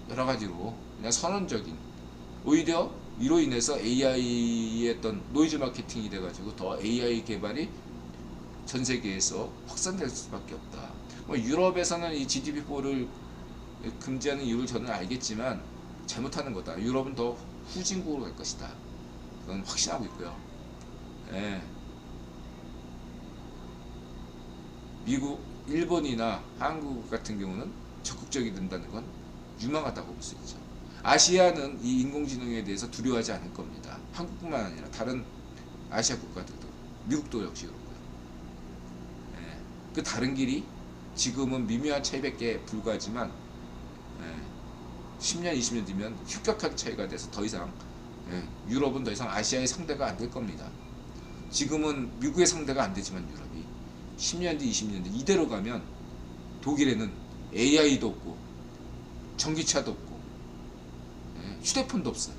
여러 가지로 그냥 선언적인, 오히려 이로 인해서 AI의 어떤 노이즈 마케팅이 돼가지고 더 AI 개발이 전 세계에서 확산될 수밖에 없다. 유럽에서는 이 GDP4를 금지하는 이유를 저는 알겠지만 잘못하는 거다. 유럽은 더 후진국으로 갈 것이다. 그건 확신하고 있고요. 미국, 일본이나 한국 같은 경우는 적극적이 된다는 건 유망하다고 볼 수 있죠. 아시아는 이 인공지능에 대해서 두려워하지 않을 겁니다. 한국뿐만 아니라 다른 아시아 국가들도, 미국도 역시 그렇고요. 그 다른 길이 지금은 미묘한 차이밖에 불과하지만 10년, 20년 뒤면 흉격한 차이가 돼서 더 이상 유럽은 더 이상 아시아의 상대가 안 될 겁니다. 지금은 미국의 상대가 안 되지만 유럽이 10년 뒤, 20년 뒤 이대로 가면 독일에는 AI도 없고 전기차도 없고 휴대폰도 없어요.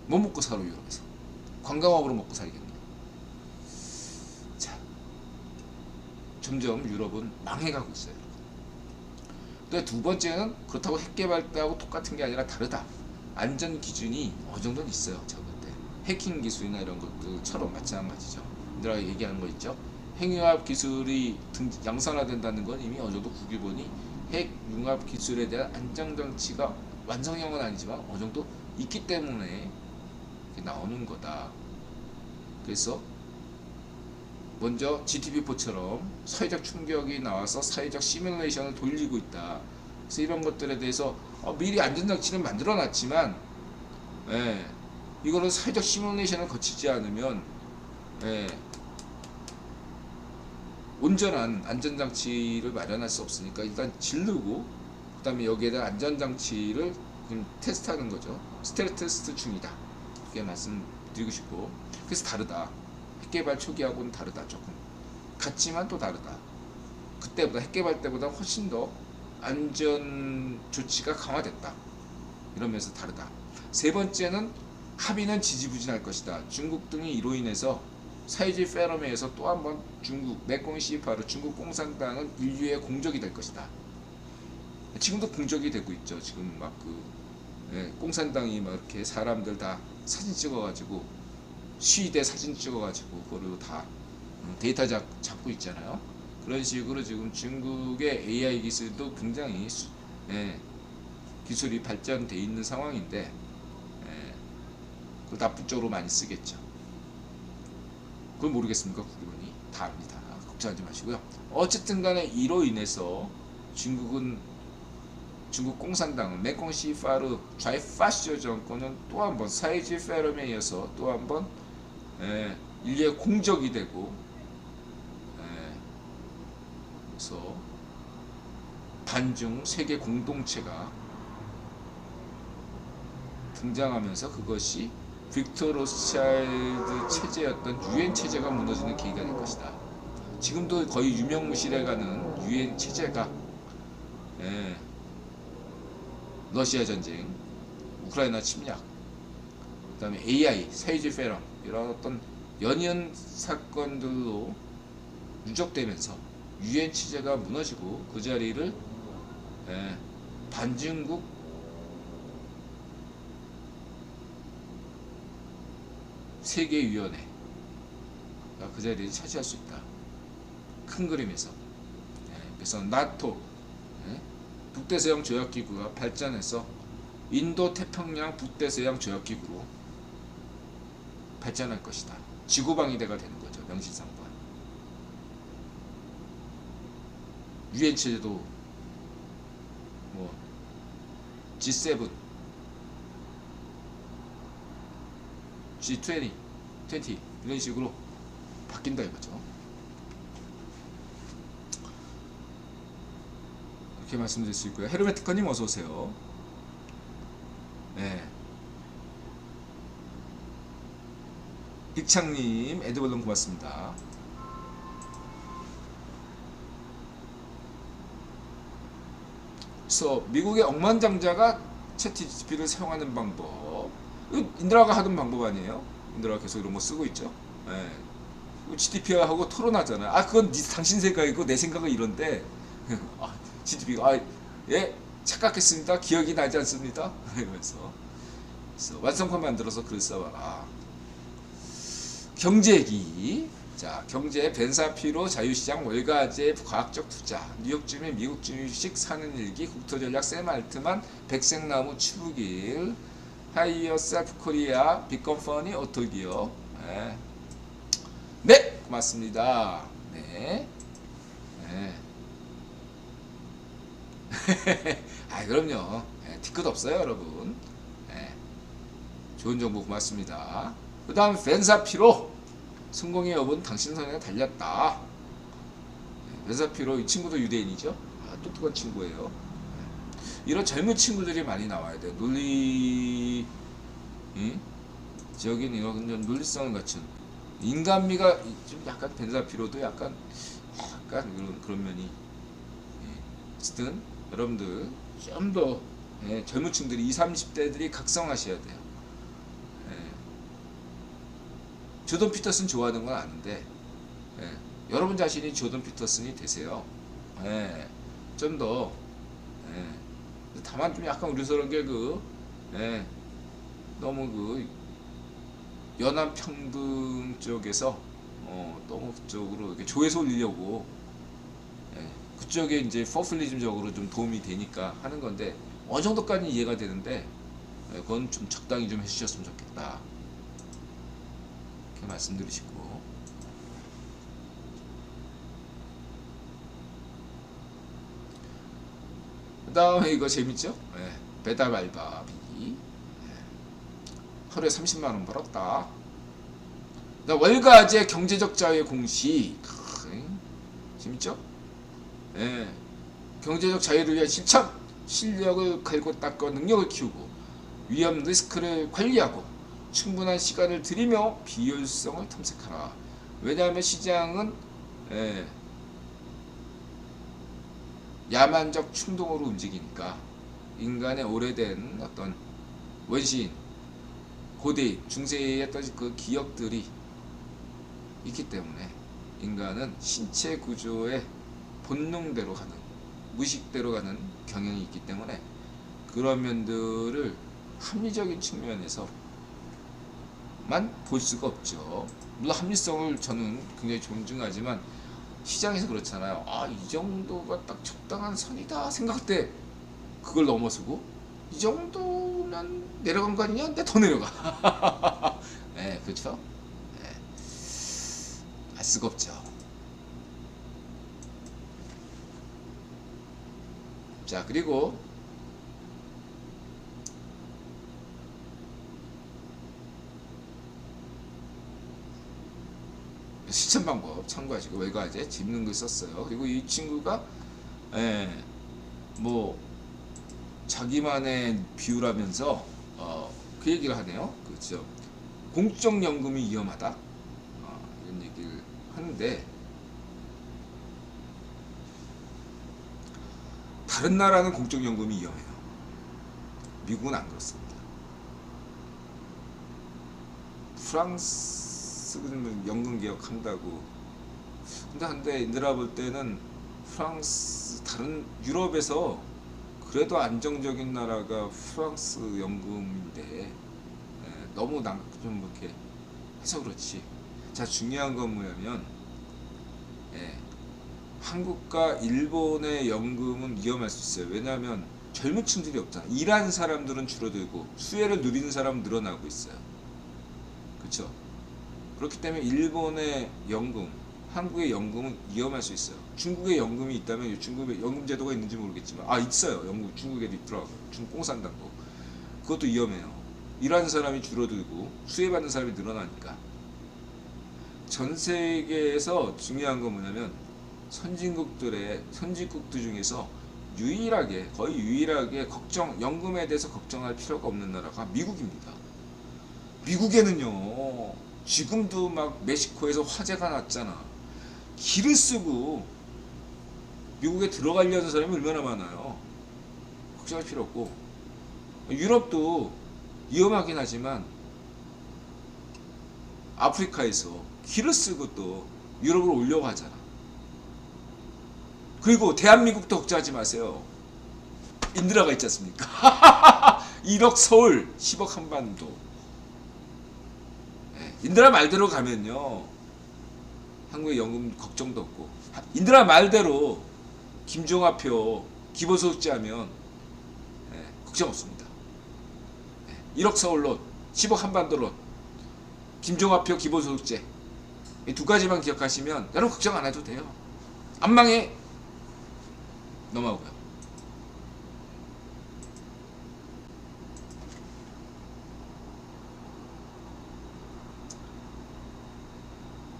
뭐 먹고 살아 유럽에서? 관광업으로 먹고 살겠네. 자, 점점 유럽은 망해가고 있어요. 근데 두 번째는 그렇다고 핵 개발하고 똑같은 게 아니라 다르다. 안전 기준이 어느 정도는 있어요. 제가 볼 때 해킹 기술이나 이런 것들처럼 마찬가지죠. 내가 얘기하는 거 있죠. 핵융합 기술이 양산화된다는 건 이미 어느 정도 국유본이 핵융합 기술에 대한 안전장치가 완성형은 아니지만 어느 정도 있기 때문에 나오는 거다. 그래서 먼저 GTP4처럼 사회적 충격이 나와서 사회적 시뮬레이션을 돌리고 있다. 그래서 이런 것들에 대해서 미리 안전장치를 만들어 놨지만 이거는 사회적 시뮬레이션을 거치지 않으면 온전한 안전장치를 마련할 수 없으니까 일단 지르고 그 다음에 여기에 대한 안전장치를 테스트하는 거죠. 스텔스 테스트 중이다. 이렇게 말씀드리고 싶고, 그래서 다르다. 핵개발 초기하고는 다르다. 조금 같지만 또 다르다. 그때보다 핵개발 때보다 훨씬 더 안전 조치가 강화됐다. 이러면서 다르다. 세 번째는 합의는 지지부진할 것이다. 중국 등이 이로 인해서 사회주의 페러메에서 또 한 번 중국 메콩18로 중국 공산당은 인류의 공적이 될 것이다. 지금도 공적이 되고 있죠. 지금 막 공산당이 막 이렇게 사람들 다 사진 찍어가지고 시위대 사진 찍어가지고 그거를 다 데이터 잡고 있잖아요. 그런 식으로 지금 중국의 AI 기술도 굉장히 기술이 발전돼 있는 상황인데 그 나쁜 쪽으로 많이 쓰겠죠. 그걸 모르겠습니까? 국민이 다 압니다. 걱정하지 마시고요. 어쨌든 간에 이로 인해서 중국은 중국 공산당은 메콩시 파르 좌이파시오 정권은 또 한 번 사이지 페럼에 이어서 또 한 번 인류의 공적이 되고 그래서 반중 세계 공동체가 등장하면서 그것이 빅토 로스차일드 체제였던 유엔 체제가 무너지는 계기가 될 것이다. 지금도 거의 유명무실해가는 유엔 체제가 러시아 전쟁, 우크라이나 침략, 그 다음에 AI, 사이즈 페럼 이런 어떤 연이은 사건들로 누적되면서 유엔 체제가 무너지고 그 자리를 반중국 세계위원회가 그 자리를 차지할 수 있다. 큰 그림에서. 그래서 나토 북대서양 조약기구가 발전해서 인도 태평양 북대서양 조약기구로 발전할 것이다. 지구방위대가 되는 거죠. 명실상부한. 유엔 체제도 뭐 G7, G20, 20 이런 식으로 바뀐다 이거죠. 이렇게 말씀드릴 수 있고요. 헤르메티커님 어서 오세요. 네. 빅창님, 에드벌룬 고맙습니다. 그래서 미국의 억만장자가 챗GPT를 사용하는 방법, 인드라가 하던 방법 아니에요? 인드라가 계속 이런 거 쓰고 있죠. GDP하고 토론하잖아요. 그건 당신 생각이고 내 생각은 이런데 GDP가 예 착각했습니다. 기억이 나지 않습니다. 이러면서 완성판 만들어서 글 써봐라. 경제 얘기. 자, 경제 벤사피로 자유시장 월가제 과학적 투자 뉴욕 주민 미국 주식 사는 일기 국토전략 샘 알트만 백색나무 추부길 하이어 셀프 코리아 빅컴퍼니 오토기어. 네, 고맙습니다. 네. 그럼요. 뒤끝 없어요, 여러분. 좋은 정보 고맙습니다. 그 다음 벤사피로 성공의 여부는 당신 손에 달렸다. 벤사피로 이 친구도 유대인이죠. 똑똑한 친구예요. 이런 젊은 친구들이 많이 나와야 돼요. 지역인 이런 논리성을 갖춘 인간미가 좀 약간 벤사피로도 약간 그런 면이. 어쨌든 여러분들 좀 더 젊은 층들이 20, 30대들이 각성하셔야 돼요. 조던 피터슨 좋아하는 건 아는데 여러분 자신이 조던 피터슨이 되세요. 좀 더 다만 좀 약간 우려스러운 게 너무 연합평등 쪽에서 너무 그쪽으로 이렇게 조회수 올리려고 그쪽에 이제 포퓰리즘적으로 좀 도움이 되니까 하는 건데 어느 정도까지 이해가 되는데 그건 좀 적당히 좀 해주셨으면 좋겠다. 이렇게 말씀드리시고 그 다음에 이거 재밌죠? 배달 알바비 하루에 30만원 벌었다. 월가제 경제적 자유의 공식 재밌죠? 경제적 자유를 위한 실천, 실력을 갈고 닦고 능력을 키우고 위험 리스크를 관리하고 충분한 시간을 들이며 비효율성을 탐색하라. 왜냐하면 시장은 야만적 충동으로 움직이니까 인간의 오래된 어떤 원시인, 고대인, 중세의 어떤 그 기억들이 있기 때문에 인간은 신체 구조의 본능대로 가는, 무의식대로 가는 경향이 있기 때문에 그런 면들을 합리적인 측면에서만 볼 수가 없죠. 물론 합리성을 저는 굉장히 존중하지만 시장에서 그렇잖아요. 이 정도가 딱 적당한 선이다 생각할 때 그걸 넘어서고 이 정도면 내려간 거 아니냐? 근데 더 내려가. 그렇죠? 알 수가 없죠. 자, 그리고 실천 방법 참고하시고 외과제 짚는 글 썼어요. 그리고 이 친구가 뭐 자기만의 비유라면서 그 얘기를 하네요. 그렇죠. 공적연금이 위험하다 이런 얘기를 하는데 다른 나라는 공적연금이 위험해요. 미국은 안 그렇습니다. 프랑스는 연금개혁한다고 근데 인들아 볼 때는 프랑스 다른 유럽에서 그래도 안정적인 나라가 프랑스 연금인데 너무 좀 이렇게 해서 그렇지. 자, 중요한 건 뭐냐면 한국과 일본의 연금은 위험할 수 있어요. 왜냐하면 젊은 층들이 없잖아. 일하는 사람들은 줄어들고 수혜를 누리는 사람은 늘어나고 있어요. 그렇죠? 그렇기 때문에 일본의 연금, 한국의 연금은 위험할 수 있어요. 중국의 연금이 있다면 중국의 연금 제도가 있는지 모르겠지만 있어요. 영국, 중국에도 있더라고요. 중국 공산당도. 그것도 위험해요. 일하는 사람이 줄어들고 수혜받는 사람이 늘어나니까. 전 세계에서 중요한 건 뭐냐면 선진국들 중에서 거의 유일하게 연금에 대해서 걱정할 필요가 없는 나라가 미국입니다. 미국에는요, 지금도 막 멕시코에서 화재가 났잖아. 길을 쓰고 미국에 들어가려는 사람이 얼마나 많아요. 걱정할 필요 없고. 유럽도 위험하긴 하지만 아프리카에서 길을 쓰고 또 유럽으로 오려고 하잖아. 그리고 대한민국도 걱정하지 마세요. 인드라가 있지 않습니까? 1억 서울, 10억 한반도. 인드라 말대로 가면요, 한국의 연금 걱정도 없고, 인드라 말대로 김종화표 기본소득제 하면 걱정 없습니다. 1억 서울론, 10억 한반도론, 김종화표 기본소득제 이 두 가지만 기억하시면 여러분 걱정 안 해도 돼요. 안 망해. 넘어가고요.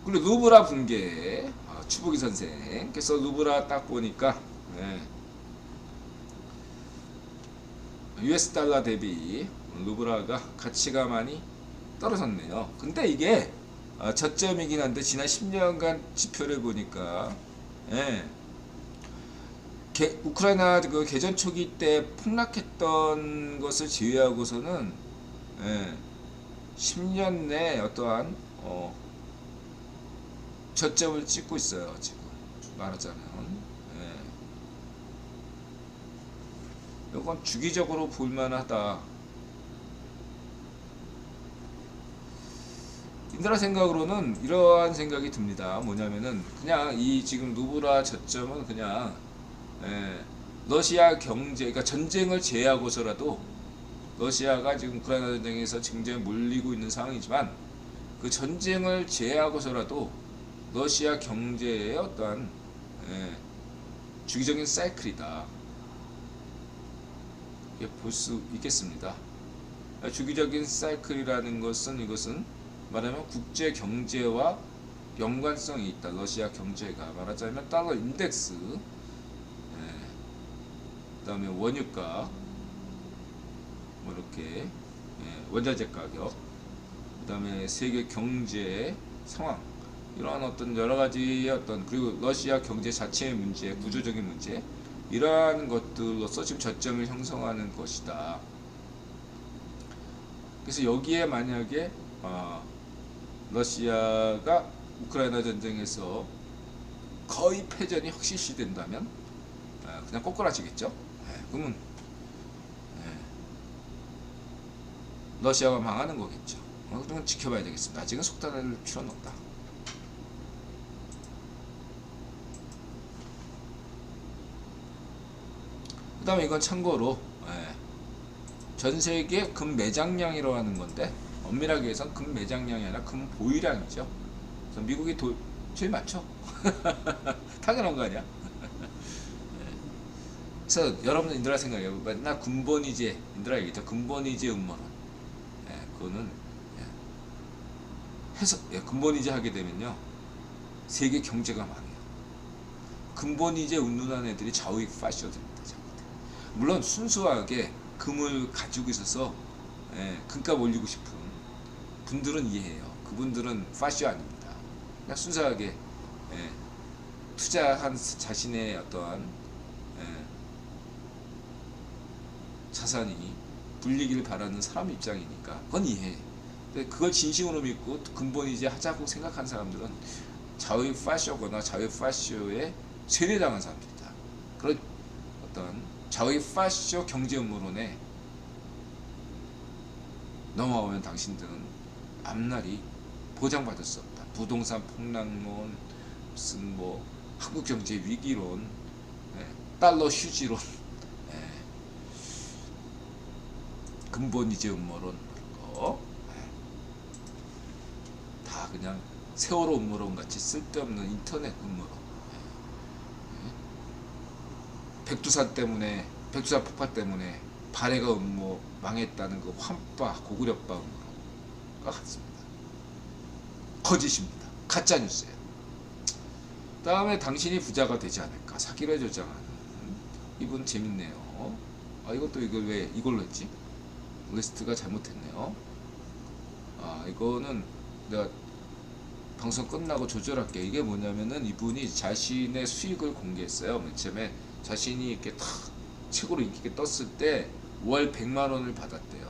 그리고 루브라 붕괴 추복이 선생. 그래서 루브라 딱 보니까 US 달러 대비 루브라가 가치가 많이 떨어졌네요. 근데 이게 저점이긴 한데 지난 10년간 지표를 보니까 우크라이나 그 개전 초기 때 폭락했던 것을 제외하고서는 10년 내 어떠한 저점을 찍고 있어요. 지금 말하자면 이건 주기적으로 볼만하다. 인드라 생각으로는 이러한 생각이 듭니다. 뭐냐면은 그냥 이 지금 루브라 저점은 그냥 러시아 경제, 그러니까 전쟁을 제외하고서라도 러시아가 지금 우크라이나 전쟁에서 굉장히 몰리고 있는 상황이지만 그 전쟁을 제외하고서라도 러시아 경제의 어떠한 주기적인 사이클이다. 이렇게 볼 수 있겠습니다. 주기적인 사이클이라는 것은 이것은 말하면 국제 경제와 연관성이 있다. 러시아 경제가 말하자면 달러 인덱스, 그 다음에 원유가, 뭐 이렇게 원자재 가격, 그 다음에 세계 경제 상황, 이러한 어떤 여러 가지의 어떤, 그리고 러시아 경제 자체의 문제, 구조적인 문제, 이러한 것들로서 지금 저점을 형성하는 것이다. 그래서 여기에 만약에 러시아가 우크라이나 전쟁에서 거의 패전이 확실시 된다면 그냥 꼬꾸라지겠죠. 그러면 러시아가 망하는 거겠죠. 그건 지켜봐야 되겠습니다. 아직은 속단할 필요는 없다. 그 다음에 이건 참고로 전 세계 금 매장량이라고 하는 건데, 엄밀하게 해서 금 매장량이 아니라 금 보유량이죠. 그래서 미국이 제일 많죠. 당연한 거 아니야? 그래서 여러분들 인드라 생각해요. 맨날 군번이제, 인드라 얘기죠. 군번이제 음모론. 그거는 해서 군번이제 하게 되면요, 세계 경제가 망해요. 근본이 이제 운운한 애들이 좌우익 파쇼들입니다. 물론 순수하게 금을 가지고 있어서 금값 올리고 싶은 분들은 이해해요. 그분들은 파쇼 아닙니다. 그냥 순수하게 투자한 자신의 어떠한 자산이 불리기를 바라는 사람 입장이니까 그건 이해해. 근데 그걸 진심으로 믿고 근본이지 하자고 생각한 사람들은 좌우익 파쇼거나 좌우익 파쇼에 세뇌당한 사람들이다. 그런 어떤 좌우익 파쇼 경제 음모론에 넘어오면 당신들은 앞날이 보장받을 수 없다. 부동산 폭락론, 무슨 뭐 한국 경제 위기론, 달러 휴지론, 근본 이제 음모론 다 그냥 세월호 음모론 같이 쓸데없는 인터넷 음모론. 백두산 폭발 때문에 발해가 음모 망했다는 그 환빠 고구려빠 음모론과 같습니다. 거짓입니다. 가짜 뉴스예요. 다음에 당신이 부자가 되지 않을까 사기를 조장하는 이분 재밌네요. 이것도 이걸 왜 이걸로 했지? 리스트가 잘못했네요. 이거는 내가 방송 끝나고 조절할게. 이게 뭐냐면은 이분이 자신의 수익을 공개했어요. 맨 처음에 자신이 이렇게 탁 책으로 이렇게 떴을 때 월 100만 원을 받았대요.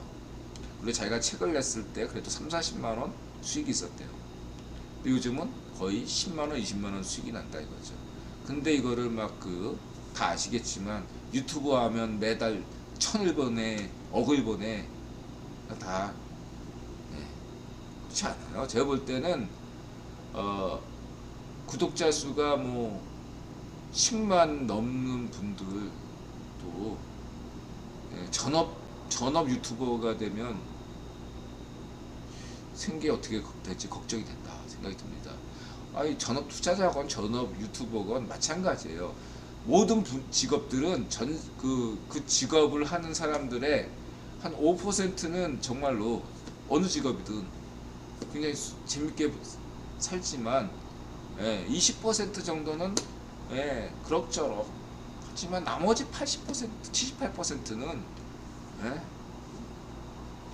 그리고 자기가 책을 냈을 때 그래도 3, 40만 원 수익이 있었대요. 근데 요즘은 거의 10만 원, 20만 원 수익이 난다 이거죠. 근데 이거를 막 다 아시겠지만 유튜브 하면 매달 1000을 보내, 억을 보내 다 그렇지 않아요. 제가 볼 때는 구독자 수가 뭐 10만 넘는 분들도 전업 유튜버가 되면 생계 어떻게 될지 걱정이 된다 생각이 듭니다. 전업 투자자건 전업 유튜버건 마찬가지예요. 모든 직업들은 그 직업을 하는 사람들의 한 5%는 정말로 어느 직업이든 굉장히 재밌게 살지만 20% 정도는 그럭저럭 하지만 나머지 80%, 78%는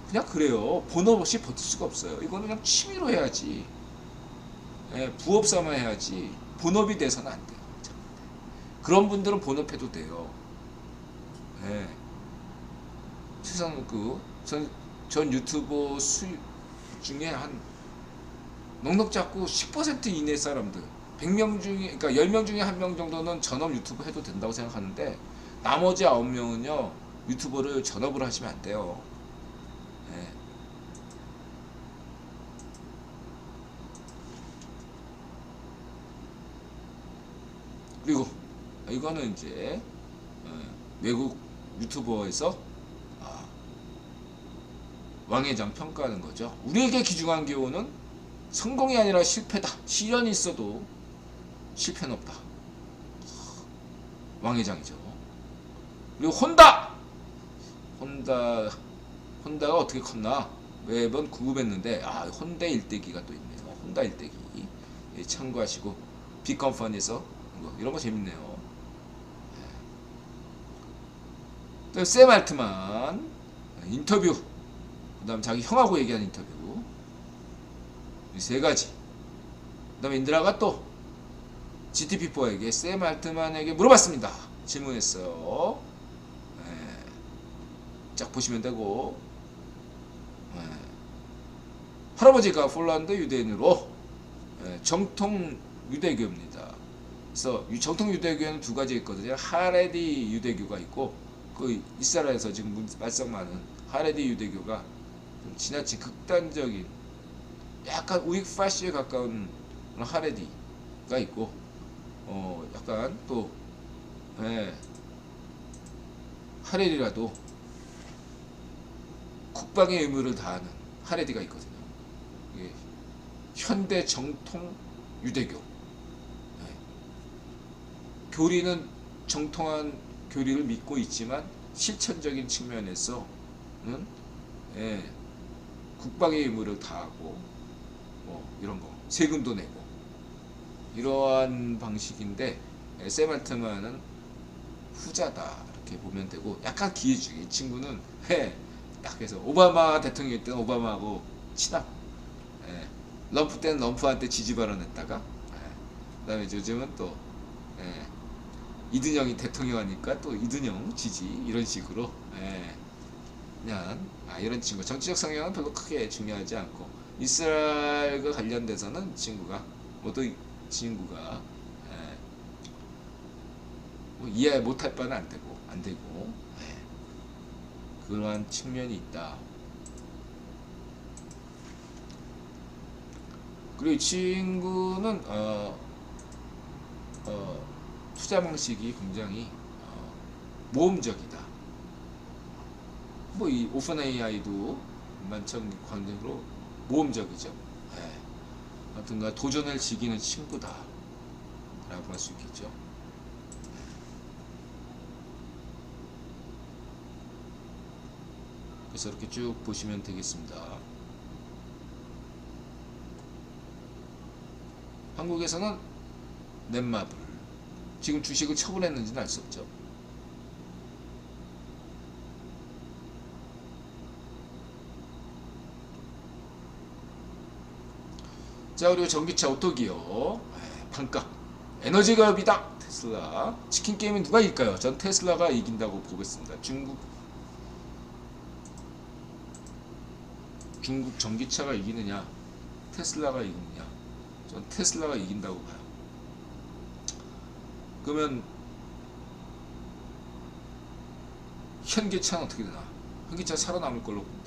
그냥 그래요. 본업 없이 버틸 수가 없어요. 이거는 그냥 취미로 해야지. 부업 삼아 해야지. 본업이 돼서는 안 돼요. 그런 분들은 본업해도 돼요. 최소한 전 유튜버 수익 중에 한 넉넉 잡고 10% 이내 사람들 100명 중에 그러니까 10명 중에 1명 정도는 전업 유튜버 해도 된다고 생각하는데 나머지 9명은요 유튜버를 전업으로 하시면 안 돼요. 그리고 이거는 이제 외국 유튜버에서 왕회장 평가하는 거죠. 우리에게 귀중한 교훈은 성공이 아니라 실패다. 시련이 있어도 실패는 없다. 왕회장이죠. 그리고 혼다가 어떻게 컸나? 매번 궁금했는데 혼다 일대기가 또 있네요. 혼다 일대기 참고하시고 빅컴퍼니에서 이런 거 재밌네요. 또 샘 알트만 인터뷰, 그 다음 자기 형하고 얘기한 인터뷰 이 세 가지. 그 다음에 인드라가 또 GTP4에게 샘 알트만에게 물어봤습니다. 질문했어요. 쫙 보시면 되고 할아버지가 폴란드 유대인으로 정통 유대교입니다. 그래서 정통 유대교는 두 가지 있거든요. 하레디 유대교가 있고 그 이스라엘에서 지금 말썽 많은 하레디 유대교가 좀 지나친 극단적인 약간 우익 파시에 가까운 하레디가 있고 약간 또 하레디라도 국방의 의무를 다하는 하레디가 있거든요. 이게 현대 정통 유대교. 교리는 정통한 교리를 믿고 있지만 실천적인 측면에서는 국방의 의무를 다하고 이런 거 세금도 내고 이러한 방식인데 샘 알트만은 후자다 이렇게 보면 되고 약간 기회주의. 이 친구는 딱 해서 오바마 대통령일 때는 오바마하고 친합. 럼프 때는 럼프한테 지지 발언했다가 그다음에 요즘은 또 이든영이 대통령 하니까 또 이든영 지지 이런 식으로 그냥 이런 친구 정치적 성향은 별로 크게 중요하지 않고 이스라엘과 관련돼서는 친구가 모두 친구가 뭐 이해 못할 바는 안 되고 그러한 측면이 있다. 그리고 이 친구는 투자 방식이 굉장히 모험적이다. 뭐 이 오픈 AI도 만천광적으로 모험적이죠. 하여튼가 도전을 즐기는 친구다 라고 할 수 있겠죠. 그래서 이렇게 쭉 보시면 되겠습니다. 한국에서는 넷마블 지금 주식을 처분했는지는 알 수 없죠. 자, 그리고 전기차 오토기어 반값 에너지가업이다. 테슬라. 치킨 게임은 누가 이길까요? 전 테슬라가 이긴다고 보겠습니다. 중국 전기차가 이기느냐 테슬라가 이기느냐, 전 테슬라가 이긴다고 봐요. 그러면 현기차는 어떻게 되나? 현기차 살아남을 걸로 봅니다.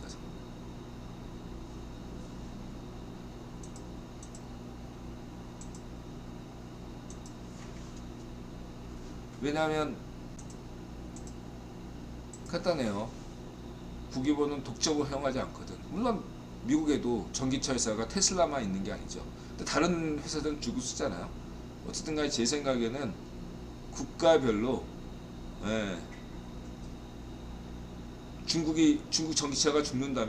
왜냐하면 간단해요. 국유보는 독점을 허용하지 않거든. 물론 미국에도 전기차 회사가 테슬라만 있는 게 아니죠. 근데 다른 회사들은 주고 쓰잖아요. 어쨌든 간에 제 생각에는 국가별로 중국 전기차가 죽는다면